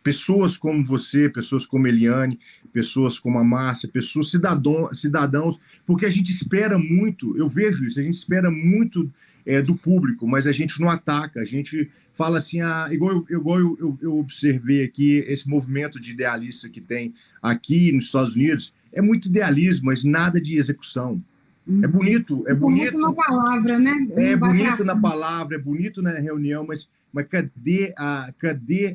Pessoas como você, pessoas como Eliane, pessoas como a Márcia, pessoas, cidadãos, porque a gente espera muito, eu vejo isso, a gente espera muito do público, mas a gente não ataca, a gente fala assim, igual eu observei aqui, esse movimento de idealista que tem aqui nos Estados Unidos, é muito idealismo, mas nada de execução. É bonito. Bonito na palavra, né? É bonito na palavra, é bonito na reunião, mas cadê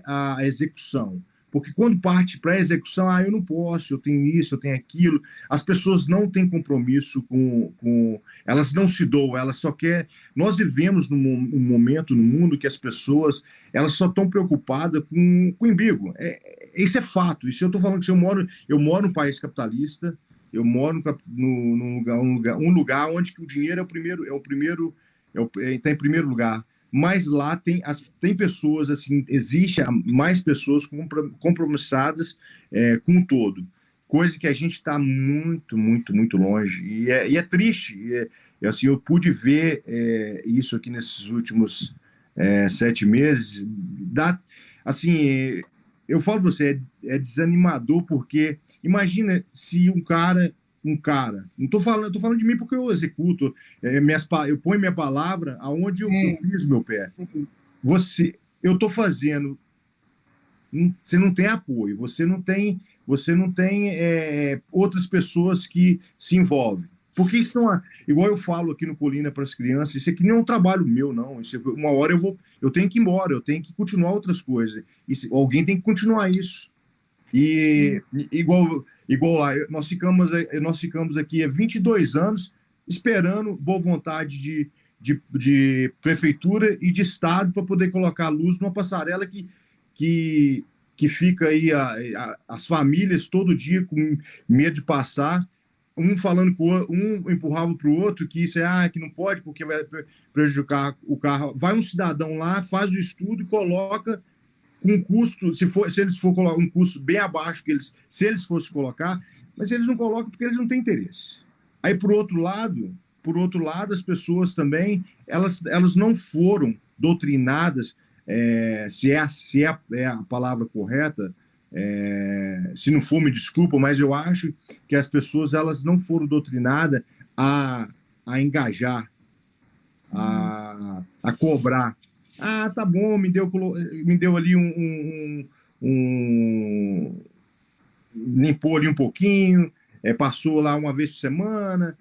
a execução? Porque quando parte para a execução, eu não posso, eu tenho isso, eu tenho aquilo. As pessoas não têm compromisso com elas não se doam, elas só querem... Nós vivemos num momento no mundo que as pessoas elas só estão preocupadas com o umbigo. Isso é fato. Isso eu estou falando que eu moro num país capitalista, eu moro num lugar onde que o dinheiro está em primeiro lugar. Mas lá tem pessoas, assim, existe mais pessoas compromissadas com o todo. Coisa que a gente está muito, muito, muito longe. E é triste. Assim, eu pude ver isso aqui nesses últimos 7 meses. Assim, eu falo para você, é desanimador, porque imagina se um cara, não estou falando de mim porque eu executo, eu ponho minha palavra aonde eu piso meu pé. Eu estou fazendo, você não tem apoio, você não tem outras pessoas que se envolvem. Porque isso não é, igual eu falo aqui no Colina para as crianças, isso aqui não é um trabalho meu, não. Uma hora eu tenho que ir embora, eu tenho que continuar outras coisas. Alguém tem que continuar isso. E igual lá, nós ficamos aqui há 22 anos esperando boa vontade de prefeitura e de Estado para poder colocar luz numa passarela que fica aí as famílias todo dia com medo de passar, um falando com o outro, um empurrava para o outro que isso que não pode porque vai prejudicar o carro. Vai um cidadão lá, faz o estudo e coloca com um custo, se eles for colocar um custo bem abaixo se eles fossem colocar, mas eles não colocam porque eles não têm interesse. Aí, por outro lado, as pessoas também, elas não foram doutrinadas, se é a palavra correta, se não for, me desculpa, mas eu acho que as pessoas elas não foram doutrinadas a engajar, a cobrar. Ah, tá bom, me deu ali limpou ali um pouquinho, passou lá uma vez por semana.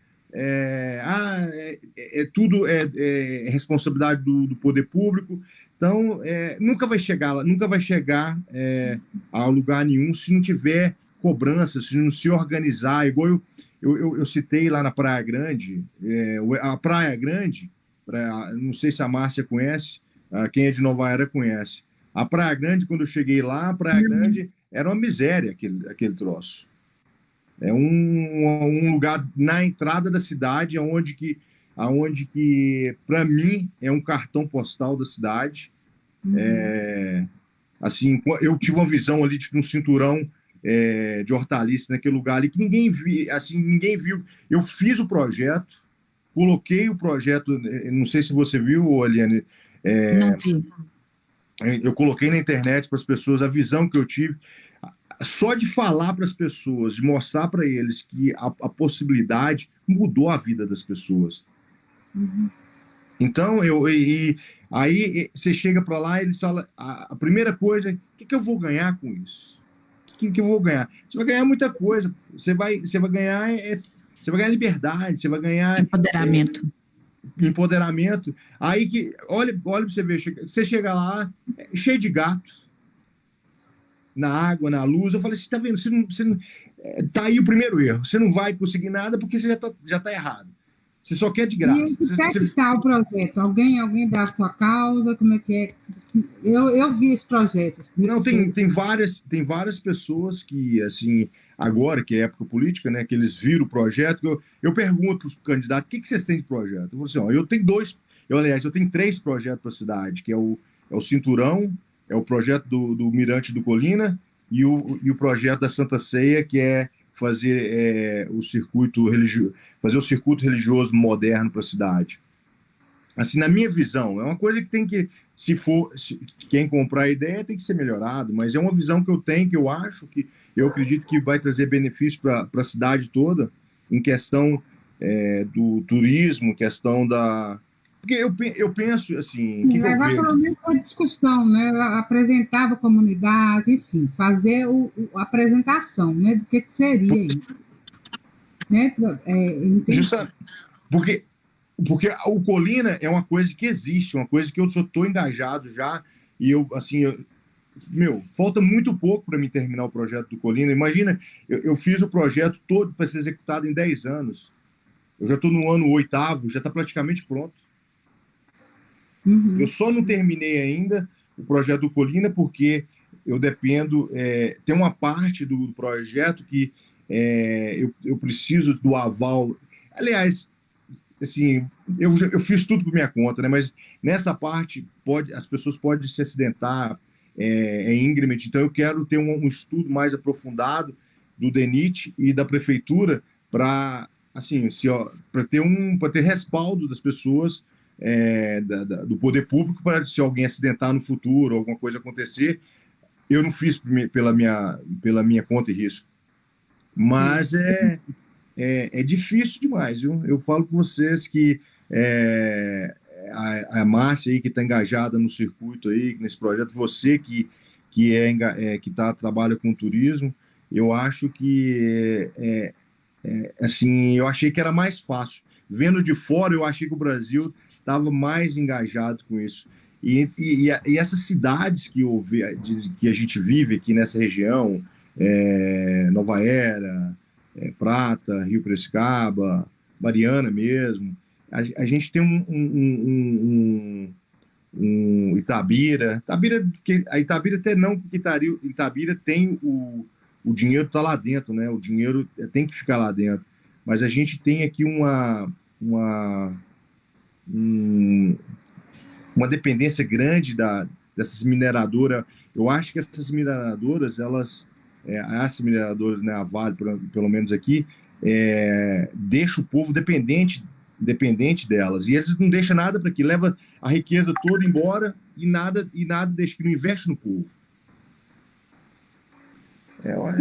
Tudo é responsabilidade do poder público. Então, nunca vai chegar a lugar nenhum se não tiver cobrança, se não se organizar. Igual eu citei lá na Praia Grande, a Praia Grande, não sei se a Márcia conhece, quem é de Nova Era conhece. A Praia Grande, quando eu cheguei lá, a Praia Grande era uma miséria, aquele troço. É um lugar na entrada da cidade, aonde que para mim, é um cartão postal da cidade. Assim, eu tive uma visão ali, tipo, um cinturão de hortaliça naquele lugar ali, que ninguém viu. Eu fiz o projeto, coloquei o projeto, não sei se você viu, Eliane. Não vi. Eu coloquei na internet para as pessoas a visão que eu tive. Só de falar para as pessoas, de mostrar para eles que a possibilidade mudou a vida das pessoas. Então, aí você chega para lá e eles falam, a primeira coisa, o que eu vou ganhar com isso? O que eu vou ganhar? Você vai ganhar muita coisa. Você vai ganhar liberdade, você vai ganhar empoderamento. Aí que, olha para você ver, você chega lá, cheio de gatos, na água, na luz. Eu falei, você tá vendo? Você não, tá aí o primeiro erro. Você não vai conseguir nada porque você já tá errado. Você só quer de graça. E como é que está o projeto? Alguém dá a sua causa? Como é que é? Eu vi esse projeto. Não, tem várias pessoas que, assim, agora, que é época política, né, que eles viram o projeto, eu pergunto para os candidatos, o que vocês têm de projeto? Eu falo assim, eu tenho eu tenho 3 projetos para a cidade, que é o Cinturão, é o projeto do Mirante do Colina e o projeto da Santa Ceia, que é fazer o circuito religioso moderno para a cidade. Assim, na minha visão, é uma coisa que tem que, quem comprar a ideia tem que ser melhorado, mas é uma visão que eu tenho, que eu acredito que vai trazer benefício para a cidade toda, em questão do turismo, questão da... Porque eu penso, assim... levar pelo menos uma discussão, né? Apresentar a comunidade, enfim, fazer a apresentação, né? Do que seria isso. Né? Justamente, porque o Colina é uma coisa que existe, uma coisa que eu só estou engajado já, e falta muito pouco para mim terminar o projeto do Colina. Imagina, eu fiz o projeto todo para ser executado em 10 anos. Eu já estou no ano 8º, já está praticamente pronto. Eu só não terminei ainda o projeto do Colina porque eu dependo... tem uma parte do projeto que eu preciso do aval. Aliás, assim, eu fiz tudo por minha conta, né? Mas nessa parte as pessoas podem se acidentar, íngreme. Então eu quero ter um estudo mais aprofundado do DENIT e da prefeitura para ter respaldo das pessoas, do poder público, para se alguém acidentar no futuro, alguma coisa acontecer. Eu não fiz pela minha conta e risco. Mas é difícil demais, viu? Eu falo com vocês que a Márcia aí, que está engajada no circuito aí, nesse projeto, você que trabalha com turismo, eu acho que assim, eu achei que era mais fácil. Vendo de fora, eu achei que o Brasil estava mais engajado com isso. E essas cidades que a gente vive aqui nessa região, Nova Era, Prata, Rio Piracicaba, Mariana mesmo, a gente tem um Itabira, a Itabira até não, porque Itabira tem o dinheiro está lá dentro, né? O dinheiro tem que ficar lá dentro. Mas a gente tem aqui uma dependência grande dessas mineradoras. Eu acho que essas mineradoras, as mineradoras, né, a Vale, pelo menos aqui, deixa o povo dependente delas. E eles não deixam nada para que leva a riqueza toda embora e nada deixa, que não investe no povo. Eu acho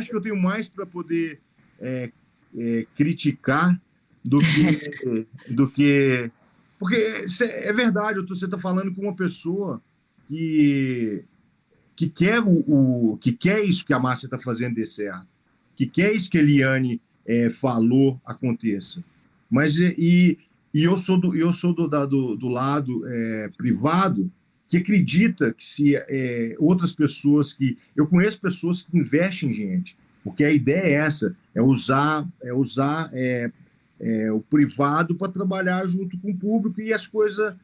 que eu tenho mais para poder criticar do que... Porque é verdade, você está falando com uma pessoa que quer que quer isso que a Márcia está fazendo dê certo, que quer isso que a Eliane falou aconteça. Mas eu sou do lado privado, que acredita que se outras pessoas eu conheço pessoas que investem em gente, porque a ideia é essa, é usar o privado para trabalhar junto com o público e as coisas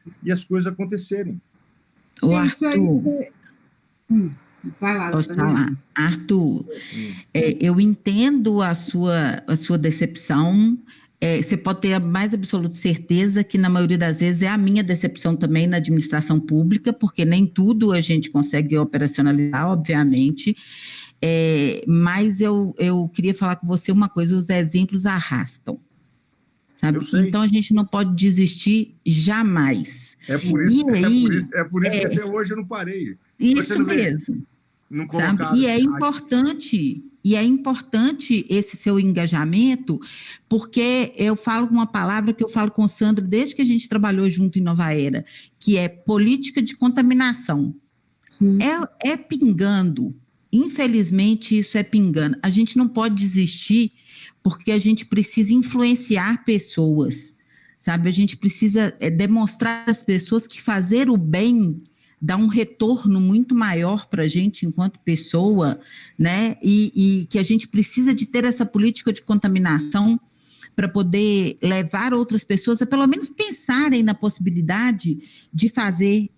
acontecerem. O Arthur, vai lá, posso falar? Arthur, eu entendo a sua decepção. Você pode ter a mais absoluta certeza que, na maioria das vezes, é a minha decepção também na administração pública, porque nem tudo a gente consegue operacionalizar, obviamente. Mas eu queria falar com você uma coisa: os exemplos arrastam. Sabe? Então, a gente não pode desistir jamais. É por isso que até hoje eu não parei. Isso mesmo. Não sabe? E é importante esse seu engajamento, porque eu falo uma palavra que eu falo com Sandra desde que a gente trabalhou junto em Nova Era, que é política de contaminação. É pingando. Infelizmente, isso é pingando. A gente não pode desistir, porque a gente precisa influenciar pessoas, sabe? A gente precisa demonstrar às pessoas que fazer o bem dá um retorno muito maior para a gente enquanto pessoa, né? E que a gente precisa de ter essa política de contaminação para poder levar outras pessoas a pelo menos pensarem na possibilidade de fazer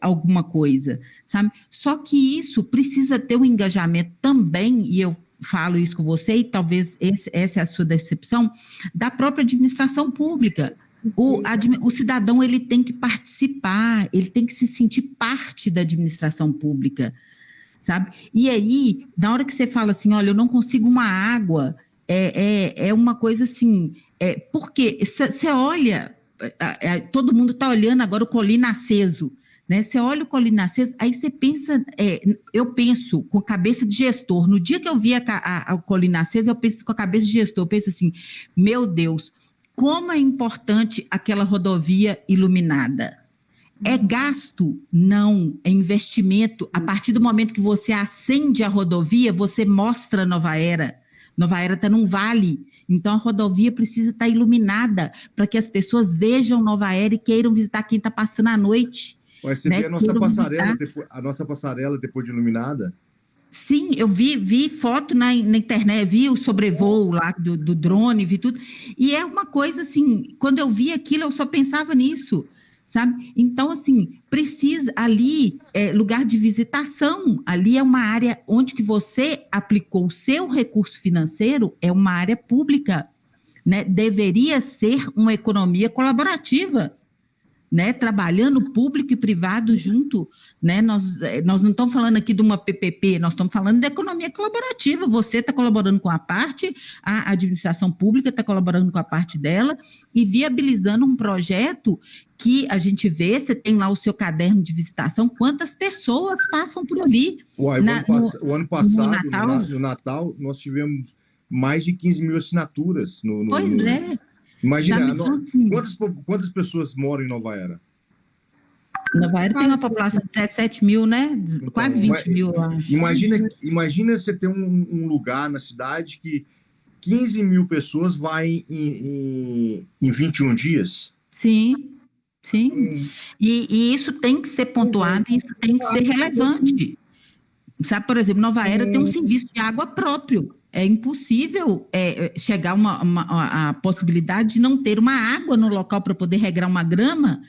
alguma coisa, sabe? Só que isso precisa ter um engajamento também, e eu falo isso com você, e talvez essa é a sua decepção, da própria administração pública. O cidadão, ele tem que participar, ele tem que se sentir parte da administração pública, sabe? E aí, na hora que você fala assim, olha, eu não consigo uma água, é uma coisa assim, porque você olha, todo mundo está olhando agora o Colina aceso, né? Você olha o Colina aceso, aí você pensa, eu penso com a cabeça de gestor, no dia que eu vi a Colina acesa, eu penso com a cabeça de gestor, eu penso assim, meu Deus, como é importante aquela rodovia iluminada. É gasto? Não, é investimento. A partir do momento que você acende a rodovia, você mostra Nova Era. Nova Era está num vale, então a rodovia precisa estar iluminada para que as pessoas vejam Nova Era e queiram visitar quem está passando a noite. Você vê a nossa passarela depois de iluminada? Sim, eu vi foto na internet, vi o sobrevoo lá do drone, vi tudo. E é uma coisa assim, quando eu vi aquilo, eu só pensava nisso, sabe? Então, assim, precisa, ali lugar de visitação, ali é uma área onde que você aplicou o seu recurso financeiro, é uma área pública, né? Deveria ser uma economia colaborativa, né, trabalhando público e privado junto, né? Nós não estamos falando aqui de uma PPP, nós estamos falando de economia colaborativa. Você está colaborando com a parte, a administração pública está colaborando com a parte dela e viabilizando um projeto que a gente vê, você tem lá o seu caderno de visitação, quantas pessoas passam por ali. O ano passado, no Natal, nós tivemos mais de 15 mil assinaturas. Imagina, quantas pessoas moram em Nova Era? Nova Era tem uma população de 17 mil, né? Quase 20 mil, eu acho. Imagina você ter um lugar na cidade que 15 mil pessoas vai em 21 dias. Sim. E isso tem que ser pontuado, e isso tem que ser relevante. Sabe, por exemplo, Nova Era tem um serviço de água próprio. É impossível chegar a possibilidade de não ter uma água no local para poder regrar uma grama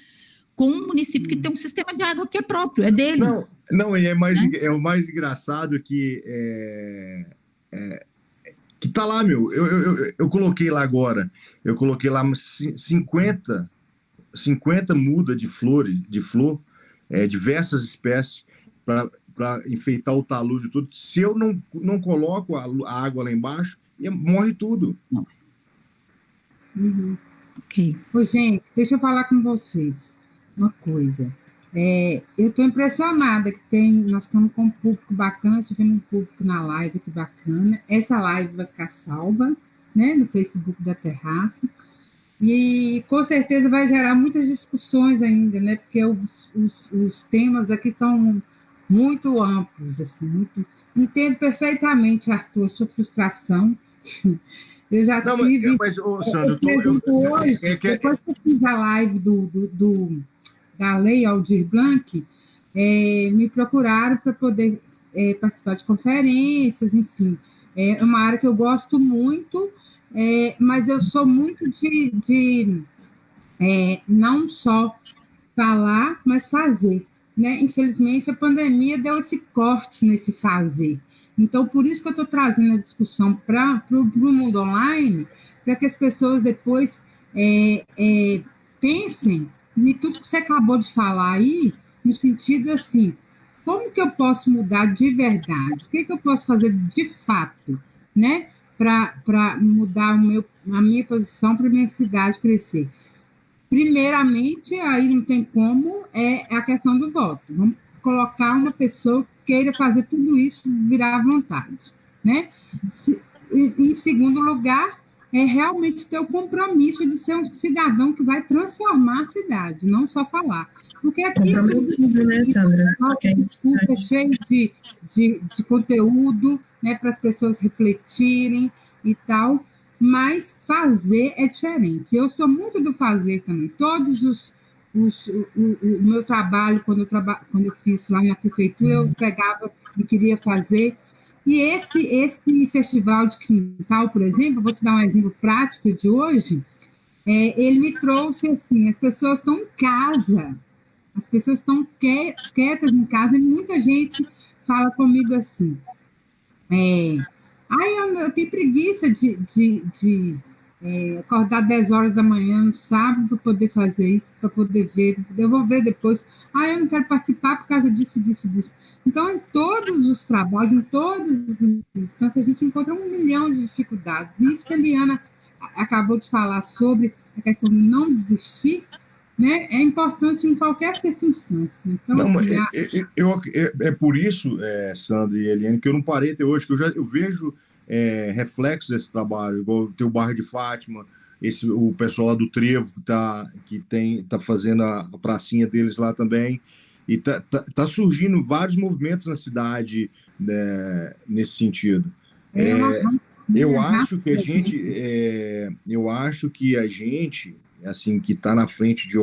com um município que tem um sistema de água que é próprio, é dele. Não, e é o mais engraçado que tá lá, meu. Eu coloquei lá agora, 50 mudas de flor, diversas espécies, para enfeitar o talude todo. Se eu não coloco a água lá embaixo, morre tudo. Ok. Gente, deixa eu falar com vocês uma coisa. Eu estou impressionada que nós estamos com um público bacana, tivemos um público na live que bacana. Essa live vai ficar salva, né, no Facebook da Terraça. E com certeza vai gerar muitas discussões ainda, né? Porque os temas aqui são muito amplos, assim, muito... Entendo perfeitamente, Arthur, a sua frustração. Eu já Não, tive... mas Sandra, por exemplo, hoje, depois que eu fiz a live da Lei Aldir Blanc, me procuraram para poder participar de conferências, enfim. É uma área que eu gosto muito, mas eu sou muito de não só falar, mas fazer, né? Infelizmente, a pandemia deu esse corte nesse fazer. Então, por isso que eu estou trazendo a discussão para o mundo online, para que as pessoas depois pensem em tudo que você acabou de falar aí, no sentido assim, como que eu posso mudar de verdade? O que eu posso fazer de fato, né? Para mudar a minha posição para a minha cidade crescer. Primeiramente, aí não tem como, a questão do voto. Vamos colocar uma pessoa que queira fazer tudo isso virar à vontade, né? Em segundo lugar, realmente ter o compromisso de ser um cidadão que vai transformar a cidade, não só falar. Porque aqui né, Sandra? Desculpa, cheio de conteúdo, né, para as pessoas refletirem e tal, mas fazer é diferente. Eu sou muito do fazer também. Todos o meu trabalho, quando eu fiz lá na prefeitura, eu pegava e queria fazer. E esse festival de quintal, por exemplo, vou te dar um exemplo prático de hoje, ele me trouxe assim, as pessoas estão em casa, as pessoas estão quietas em casa, e muita gente fala comigo assim, eu tenho preguiça de acordar 10 horas da manhã no sábado para poder fazer isso, para poder ver, eu vou ver depois. Eu não quero participar por causa disso. Então, em todos os trabalhos, em todas as instâncias, a gente encontra 1 milhão de dificuldades. E isso que a Eliana acabou de falar sobre a questão de não desistir, né, é importante em qualquer circunstância. Então, não, assim, é por isso, Sandra e Eliane, que eu não parei até hoje, que eu vejo reflexos desse trabalho, igual tem o bairro de Fátima, o pessoal lá do Trevo que tá fazendo a pracinha deles lá também, e tá surgindo vários movimentos na cidade, né, nesse sentido. Eu acho que a gente, assim, que está na frente de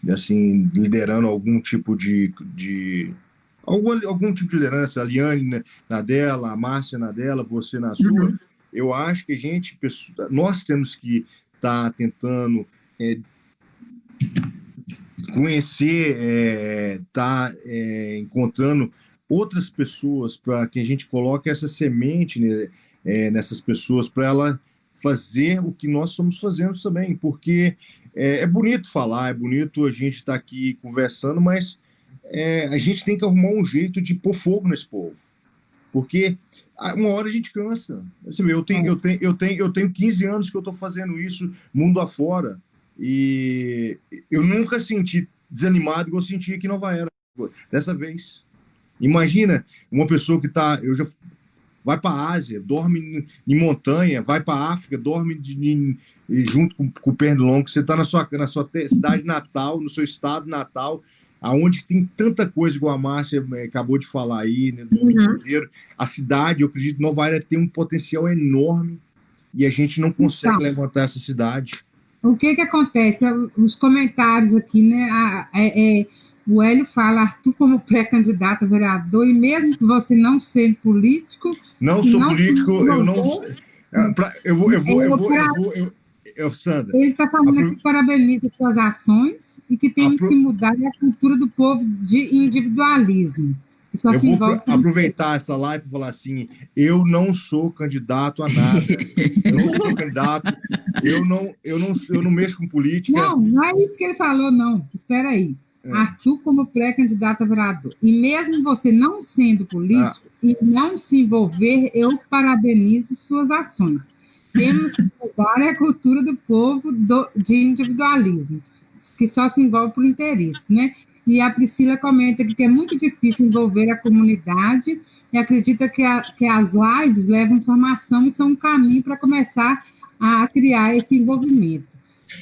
assim, liderando algum tipo algum tipo de liderança, a Liane na dela, a Márcia na dela, você na sua, eu acho que nós temos que estar tentando conhecer, encontrando outras pessoas para que a gente coloque essa semente, né, nessas pessoas, para ela fazer o que nós estamos fazendo também, porque é bonito falar, é bonito a gente estar aqui conversando, mas a gente tem que arrumar um jeito de pôr fogo nesse povo, porque uma hora a gente cansa. Assim, eu tenho 15 anos que eu estou fazendo isso mundo afora, e eu nunca senti desanimado igual eu senti aqui em Nova Era. Dessa vez, imagina uma pessoa que vai para a Ásia, dorme em montanha, vai para a África, dorme junto com o Pernilongo, você está na sua cidade natal, no seu estado natal, aonde tem tanta coisa, igual a Márcia acabou de falar aí, né, do Rio de Janeiro. A cidade, eu acredito que Nova Era tem um potencial enorme e a gente não consegue levantar essa cidade. O que acontece? Os comentários aqui, né? O Hélio fala, Arthur como pré-candidato a vereador, e mesmo que você não sendo político... Não sou político, eu não... Sandra... Ele está falando que parabeniza suas ações e que temos que mudar a cultura do povo de individualismo. Eu vou aproveitar essa live e falar assim, eu não sou candidato a nada. Eu não sou candidato, eu não mexo com política. Não é isso que ele falou, não. Espera aí. Arthur como pré-candidato a vereador. E mesmo você não sendo político e não se envolver, eu parabenizo suas ações. Temos que mudar a cultura do povo de individualismo, que só se envolve por interesse, né? E a Priscila comenta que é muito difícil envolver a comunidade e acredita que as lives levam informação e são um caminho para começar a criar esse envolvimento.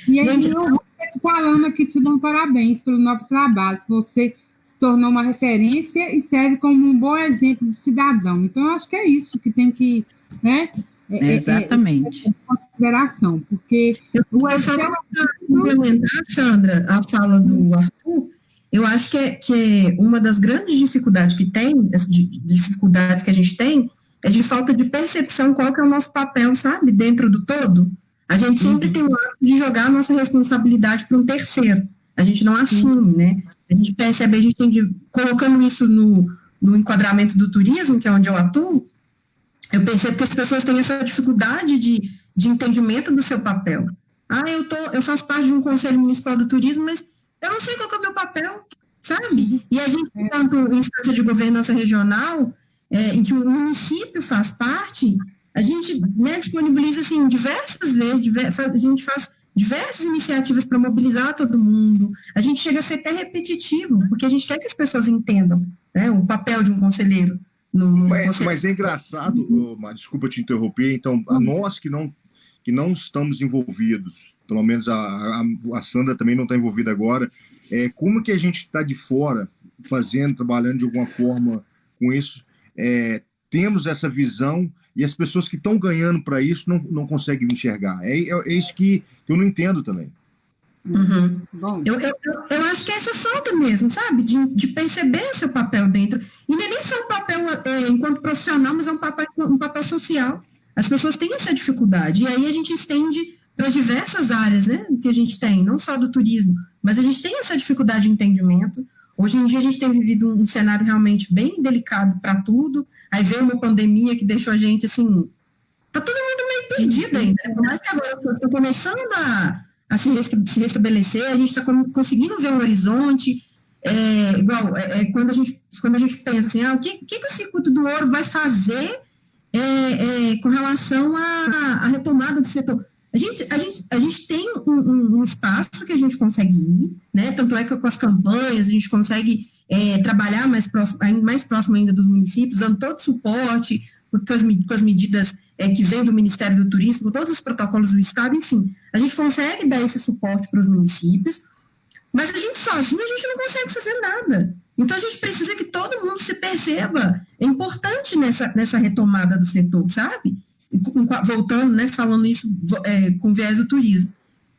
E aí, eu vou te falando aqui, te dando parabéns pelo nobre trabalho, que você se tornou uma referência e serve como um bom exemplo de cidadão. Então, eu acho que é isso que tem que, né? Exatamente. Consideração, porque o Excel... complementar, Sandra, a fala do Arthur, eu acho que uma das grandes dificuldades que tem, dificuldades que a gente tem, é de falta de percepção qual que é o nosso papel, sabe, dentro do todo. A gente sempre tem o hábito de jogar a nossa responsabilidade para um terceiro. A gente não assume, né? A gente percebe, a gente tem de... Colocando isso no enquadramento do turismo, que é onde eu atuo, eu percebo que as pessoas têm essa dificuldade de entendimento do seu papel. Eu faço parte de um conselho municipal do turismo, mas eu não sei qual que é o meu papel, sabe? E a gente, enquanto instância de governança regional, em que o município faz parte, a gente, né, disponibiliza, assim, diversas vezes, a gente faz diversas iniciativas para mobilizar todo mundo, a gente chega a ser até repetitivo, porque a gente quer que as pessoas entendam, né, o papel de um conselheiro. Mas é engraçado, desculpa te interromper, então, a nós que não estamos envolvidos, pelo menos a Sandra também não está envolvida agora, como que a gente está de fora, trabalhando de alguma forma com isso, temos essa visão e as pessoas que estão ganhando para isso não conseguem enxergar. É isso que eu não entendo também. Uhum. Eu acho que é essa falta mesmo, sabe? De perceber seu papel dentro. E não é nem só um papel enquanto profissional, mas é um papel social. As pessoas têm essa dificuldade. E aí a gente estende para diversas áreas, né, que a gente tem, não só do turismo, mas a gente tem essa dificuldade de entendimento. Hoje em dia a gente tem vivido um cenário realmente bem delicado para tudo. Aí veio uma pandemia que deixou a gente assim. Tá todo mundo meio perdido ainda. Por mais que agora eu estou começando a se restabelecer, a gente está conseguindo ver um horizonte, quando a gente pensa assim, o que o Circuito do Ouro vai fazer com relação à retomada do setor? A gente tem um espaço que a gente consegue ir, né? Tanto é que com as campanhas a gente consegue trabalhar mais próximo ainda dos municípios, dando todo o suporte, com as medidas que vem do Ministério do Turismo, com todos os protocolos do Estado, enfim, a gente consegue dar esse suporte para os municípios, mas a gente sozinho a gente não consegue fazer nada. Então a gente precisa que todo mundo se perceba, é importante nessa retomada do setor, sabe? Voltando, né, falando isso com viés do turismo.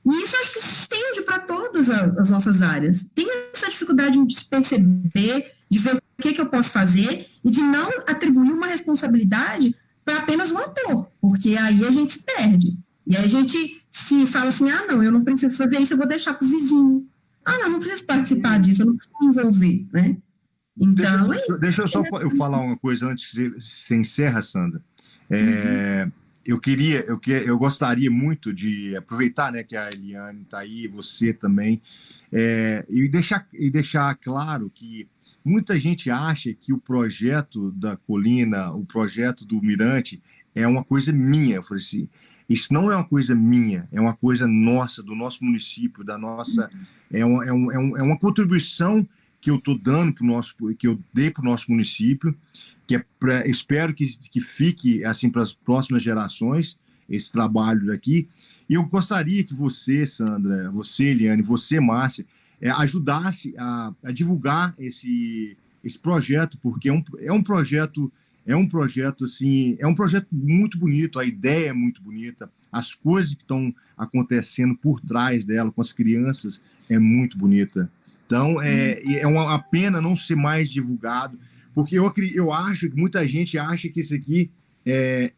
E isso acho que se estende para todas as nossas áreas. Tem essa dificuldade de se perceber, de ver o que eu posso fazer e de não atribuir uma responsabilidade para apenas um ator, porque aí a gente se perde. E aí a gente se fala assim, não, eu não preciso fazer isso, eu vou deixar para o vizinho. Não preciso participar disso, eu não preciso me envolver, né? Então... Deixa eu só falar uma coisa antes que você encerra, Sandra. Eu gostaria muito de aproveitar, né, que a Eliane está aí, você também, e deixar claro que muita gente acha que o projeto da Colina, o projeto do Mirante, é uma coisa minha. Eu falei assim, isso não é uma coisa minha, é uma coisa nossa, do nosso município, da nossa... É uma contribuição que eu estou dando que eu dei para o nosso município, que espero que fique assim para as próximas gerações, esse trabalho daqui. E eu gostaria que você, Sandra, você, Eliane, você, Márcia, ajudasse a divulgar esse projeto, porque é um projeto assim, é um projeto muito bonito, a ideia é muito bonita, as coisas que estão acontecendo por trás dela com as crianças é muito bonita. Então é uma pena não ser mais divulgado, porque eu acho que muita gente acha que isso aqui é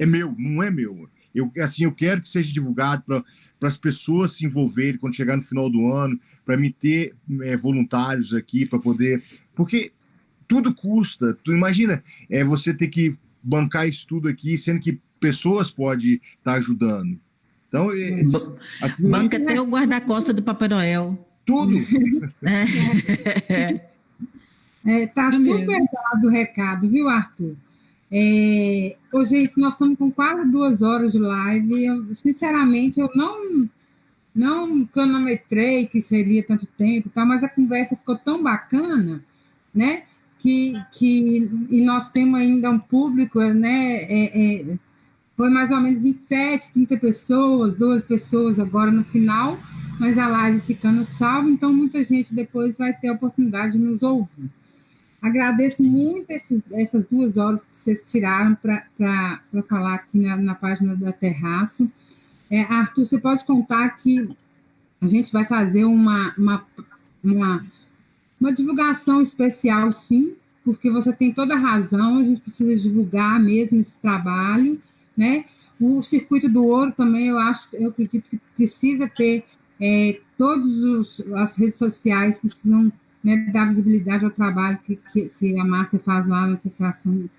meu, não é meu. Eu quero que seja divulgado para as pessoas se envolverem quando chegar no final do ano, para me ter voluntários aqui, para poder... Porque tudo custa. Tu imagina você ter que bancar isso tudo aqui, sendo que pessoas podem estar ajudando. Então, assim, banca até o guarda-costas do Papai Noel. Tudo. Tá super dado o recado, viu, Arthur? Gente, nós estamos com quase 2 horas de live. Sinceramente, eu não cronometrei que seria tanto tempo, tá? Mas a conversa ficou tão bacana, né? E nós temos ainda um público, né? Foi mais ou menos 27, 30 pessoas, 12 pessoas agora no final, mas a live ficando salva, então muita gente depois vai ter a oportunidade de nos ouvir. Agradeço muito essas 2 horas que vocês tiraram para falar aqui na página da Terraço. Arthur, você pode contar que a gente vai fazer uma divulgação especial, sim, porque você tem toda a razão, a gente precisa divulgar mesmo esse trabalho, né? O Circuito do Ouro também, eu acredito que precisa ter, todas as redes sociais precisam, né, dar visibilidade ao trabalho que a Márcia faz lá na Associação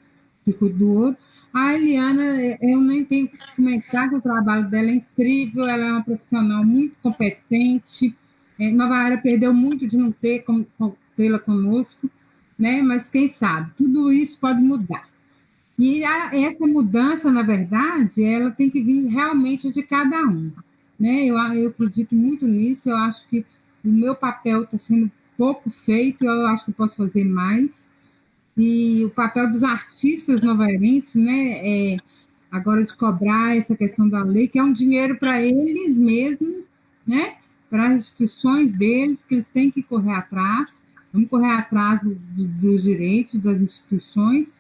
Circuito do Ouro. A Eliana, eu nem tenho que comentar que o trabalho dela é incrível, ela é uma profissional muito competente. Nova Era perdeu muito de não tê-la conosco, né? Mas quem sabe, tudo isso pode mudar. E essa mudança, na verdade, ela tem que vir realmente de cada um, né? Eu acredito muito nisso, eu acho que o meu papel está sendo pouco feito, eu acho que posso fazer mais. E o papel dos artistas novaerenses, né, agora de cobrar essa questão da lei, que é um dinheiro para eles mesmos, né, para as instituições deles, que eles têm que correr atrás, vamos correr atrás dos direitos das instituições,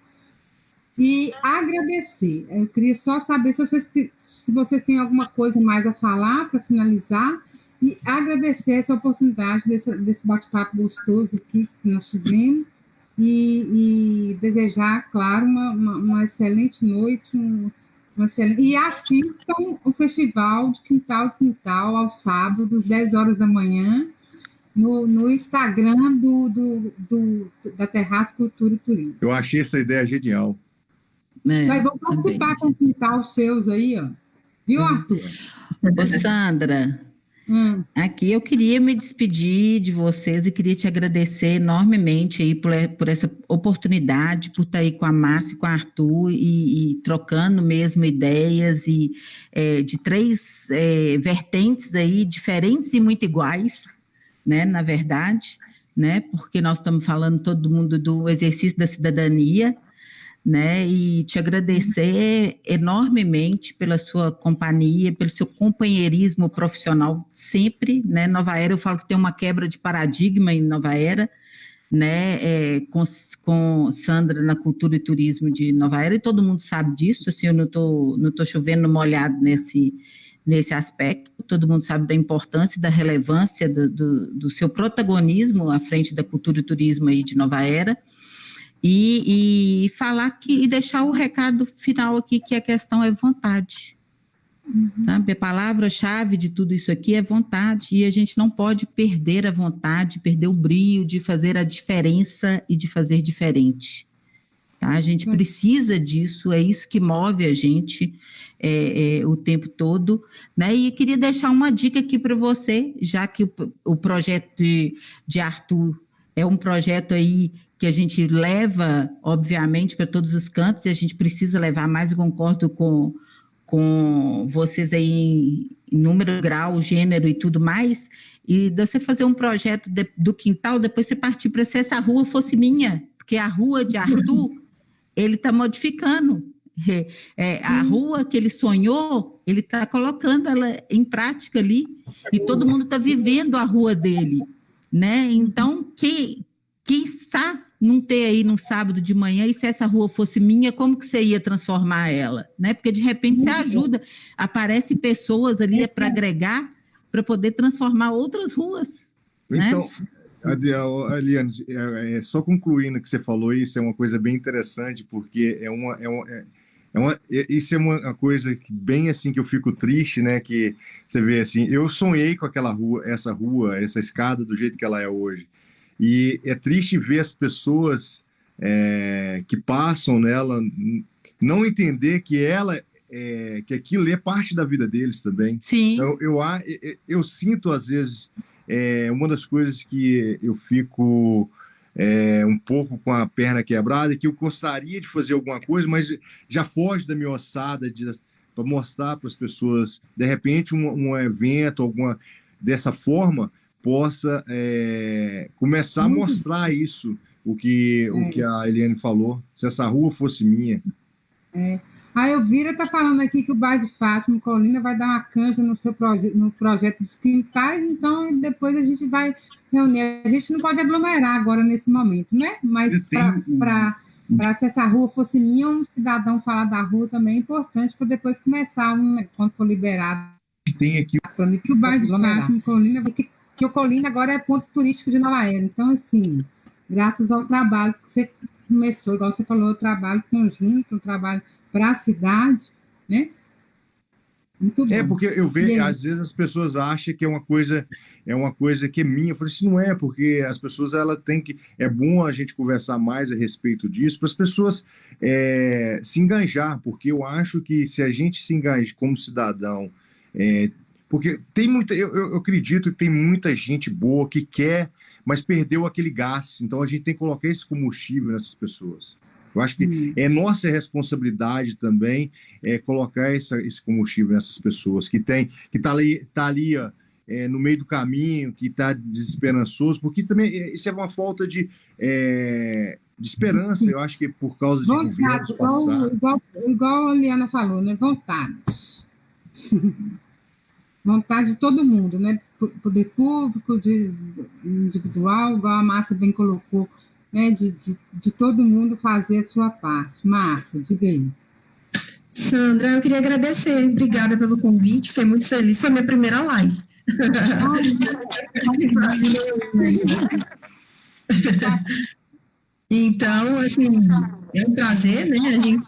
e agradecer. Eu queria só saber se vocês têm alguma coisa mais a falar para finalizar, e agradecer essa oportunidade desse bate-papo gostoso aqui que nós tivemos, e desejar, claro, uma excelente noite, e assistam o Festival de Quintal a Quintal, aos sábados, 10 horas da manhã, no Instagram da Terraço Cultura e Turismo. Eu achei essa ideia genial. Vocês vão participar com quintal seus aí, ó. Viu, Arthur? Ô, Sandra, aqui eu queria me despedir de vocês e queria te agradecer enormemente aí por essa oportunidade, por estar aí com a Márcia e com o Arthur e trocando mesmo ideias e de 3 vertentes aí diferentes e muito iguais, né, na verdade, né, porque nós estamos falando todo mundo do exercício da cidadania, né, e te agradecer enormemente pela sua companhia, pelo seu companheirismo profissional sempre, né, Nova Era, eu falo que tem uma quebra de paradigma em Nova Era, né, com Sandra na Cultura e Turismo de Nova Era, e todo mundo sabe disso, assim, eu não tô chovendo molhado nesse aspecto, todo mundo sabe da importância e da relevância do seu protagonismo à frente da Cultura e Turismo aí de Nova Era, e falar e deixar o recado final aqui, que a questão é vontade. Sabe? A palavra-chave de tudo isso aqui é vontade, e a gente não pode perder a vontade, perder o brio de fazer a diferença e de fazer diferente. Tá? A gente precisa disso, é isso que move a gente o tempo todo, né? E eu queria deixar uma dica aqui para você, já que o projeto de Arthur é um projeto aí que a gente leva, obviamente, para todos os cantos, e a gente precisa levar mais, eu concordo com vocês aí em número, grau, gênero e tudo mais, e você fazer um projeto do quintal, depois você partir para se essa rua fosse minha, porque a rua de Arthur, ele está modificando. A rua que ele sonhou, ele está colocando ela em prática ali, e todo mundo está vivendo a rua dele, né? Então, quem está não ter aí num sábado de manhã, e se essa rua fosse minha, como que você ia transformar ela? Né? Porque, de repente, você ajuda, aparecem pessoas ali para agregar, para poder transformar outras ruas. Então, né? Eliane, só concluindo o que você falou, isso é uma coisa bem interessante, porque isso é uma coisa que, bem assim, que eu fico triste, né? Que você vê assim, eu sonhei com aquela rua, essa escada do jeito que ela é hoje. E é triste ver as pessoas que passam nela não entender que que aquilo é parte da vida deles também. Sim. Então, eu sinto, às vezes, uma das coisas que eu fico um pouco com a perna quebrada, é que eu gostaria de fazer alguma coisa, mas já foge da minha ossada para mostrar para as pessoas, de repente, um evento, alguma dessa forma, possa começar a mostrar isso, o que a Eliane falou, se essa rua fosse minha. A Elvira está falando aqui que o bairro de Fátima e Colina vai dar uma canja no projeto dos quintais, então depois a gente vai reunir. A gente não pode aglomerar agora nesse momento, né? Mas para se essa rua fosse minha, um cidadão falar da rua também é importante para depois começar, quando for liberado. Tem aqui que o bairro de Fátima e Colina, que o Colina agora é ponto turístico de Nova Era. Então, assim, graças ao trabalho que você começou, igual você falou, o trabalho conjunto, o trabalho para a cidade, né? Muito bom. Porque eu vejo, às vezes as pessoas acham que é uma coisa que é minha. Eu falei, isso não é, porque as pessoas, é bom a gente conversar mais a respeito disso, para as pessoas se engajar, porque eu acho que se a gente se engaja como cidadão, porque tem muita, eu acredito que tem muita gente boa que quer, mas perdeu aquele gás, então a gente tem que colocar esse combustível nessas pessoas. Eu acho que é nossa responsabilidade também colocar esse combustível nessas pessoas que tá ali no meio do caminho, que está desesperançoso, porque também isso é uma falta de esperança. Eu acho que por causa de governos passados. Igual a Liana falou, né? Vontade de todo mundo, né? Poder público, individual, igual a Márcia bem colocou, né, de todo mundo fazer a sua parte. Márcia, diga aí. Sandra, eu queria agradecer. Obrigada pelo convite, fiquei muito feliz. Foi minha primeira live. Então, assim, é um prazer, né? A gente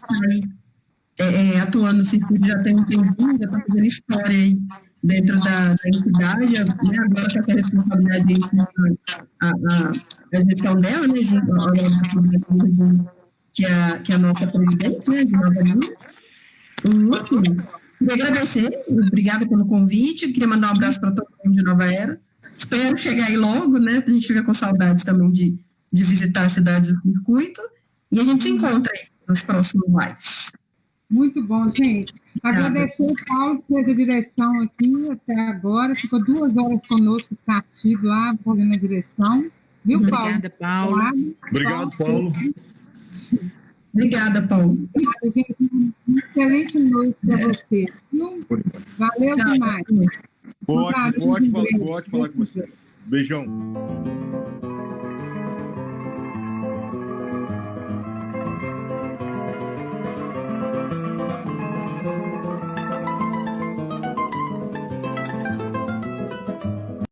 está atuando no circuito já tem um tempinho, já está fazendo história aí dentro da entidade, né? Agora está com a responsabilidade a gestão dela, né? Que é a nossa presidente, né? De Nova Lima. Queria agradecer, obrigada pelo convite, queria mandar um abraço para todo mundo de Nova Era. Espero chegar aí logo, né? A gente fica com saudades também de visitar as cidades do circuito. E a gente se encontra aí nos próximos lives. Muito bom, gente. Agradecer o Paulo que fez a direção aqui até agora. Ficou 2 horas conosco, cativo lá, fazendo a direção. Viu, Paulo? Obrigada, Paulo. Obrigado, Paulo. Obrigada, Paulo. Obrigada, gente. Uma excelente noite para você. Valeu demais. Pode falar com vocês. Beijão.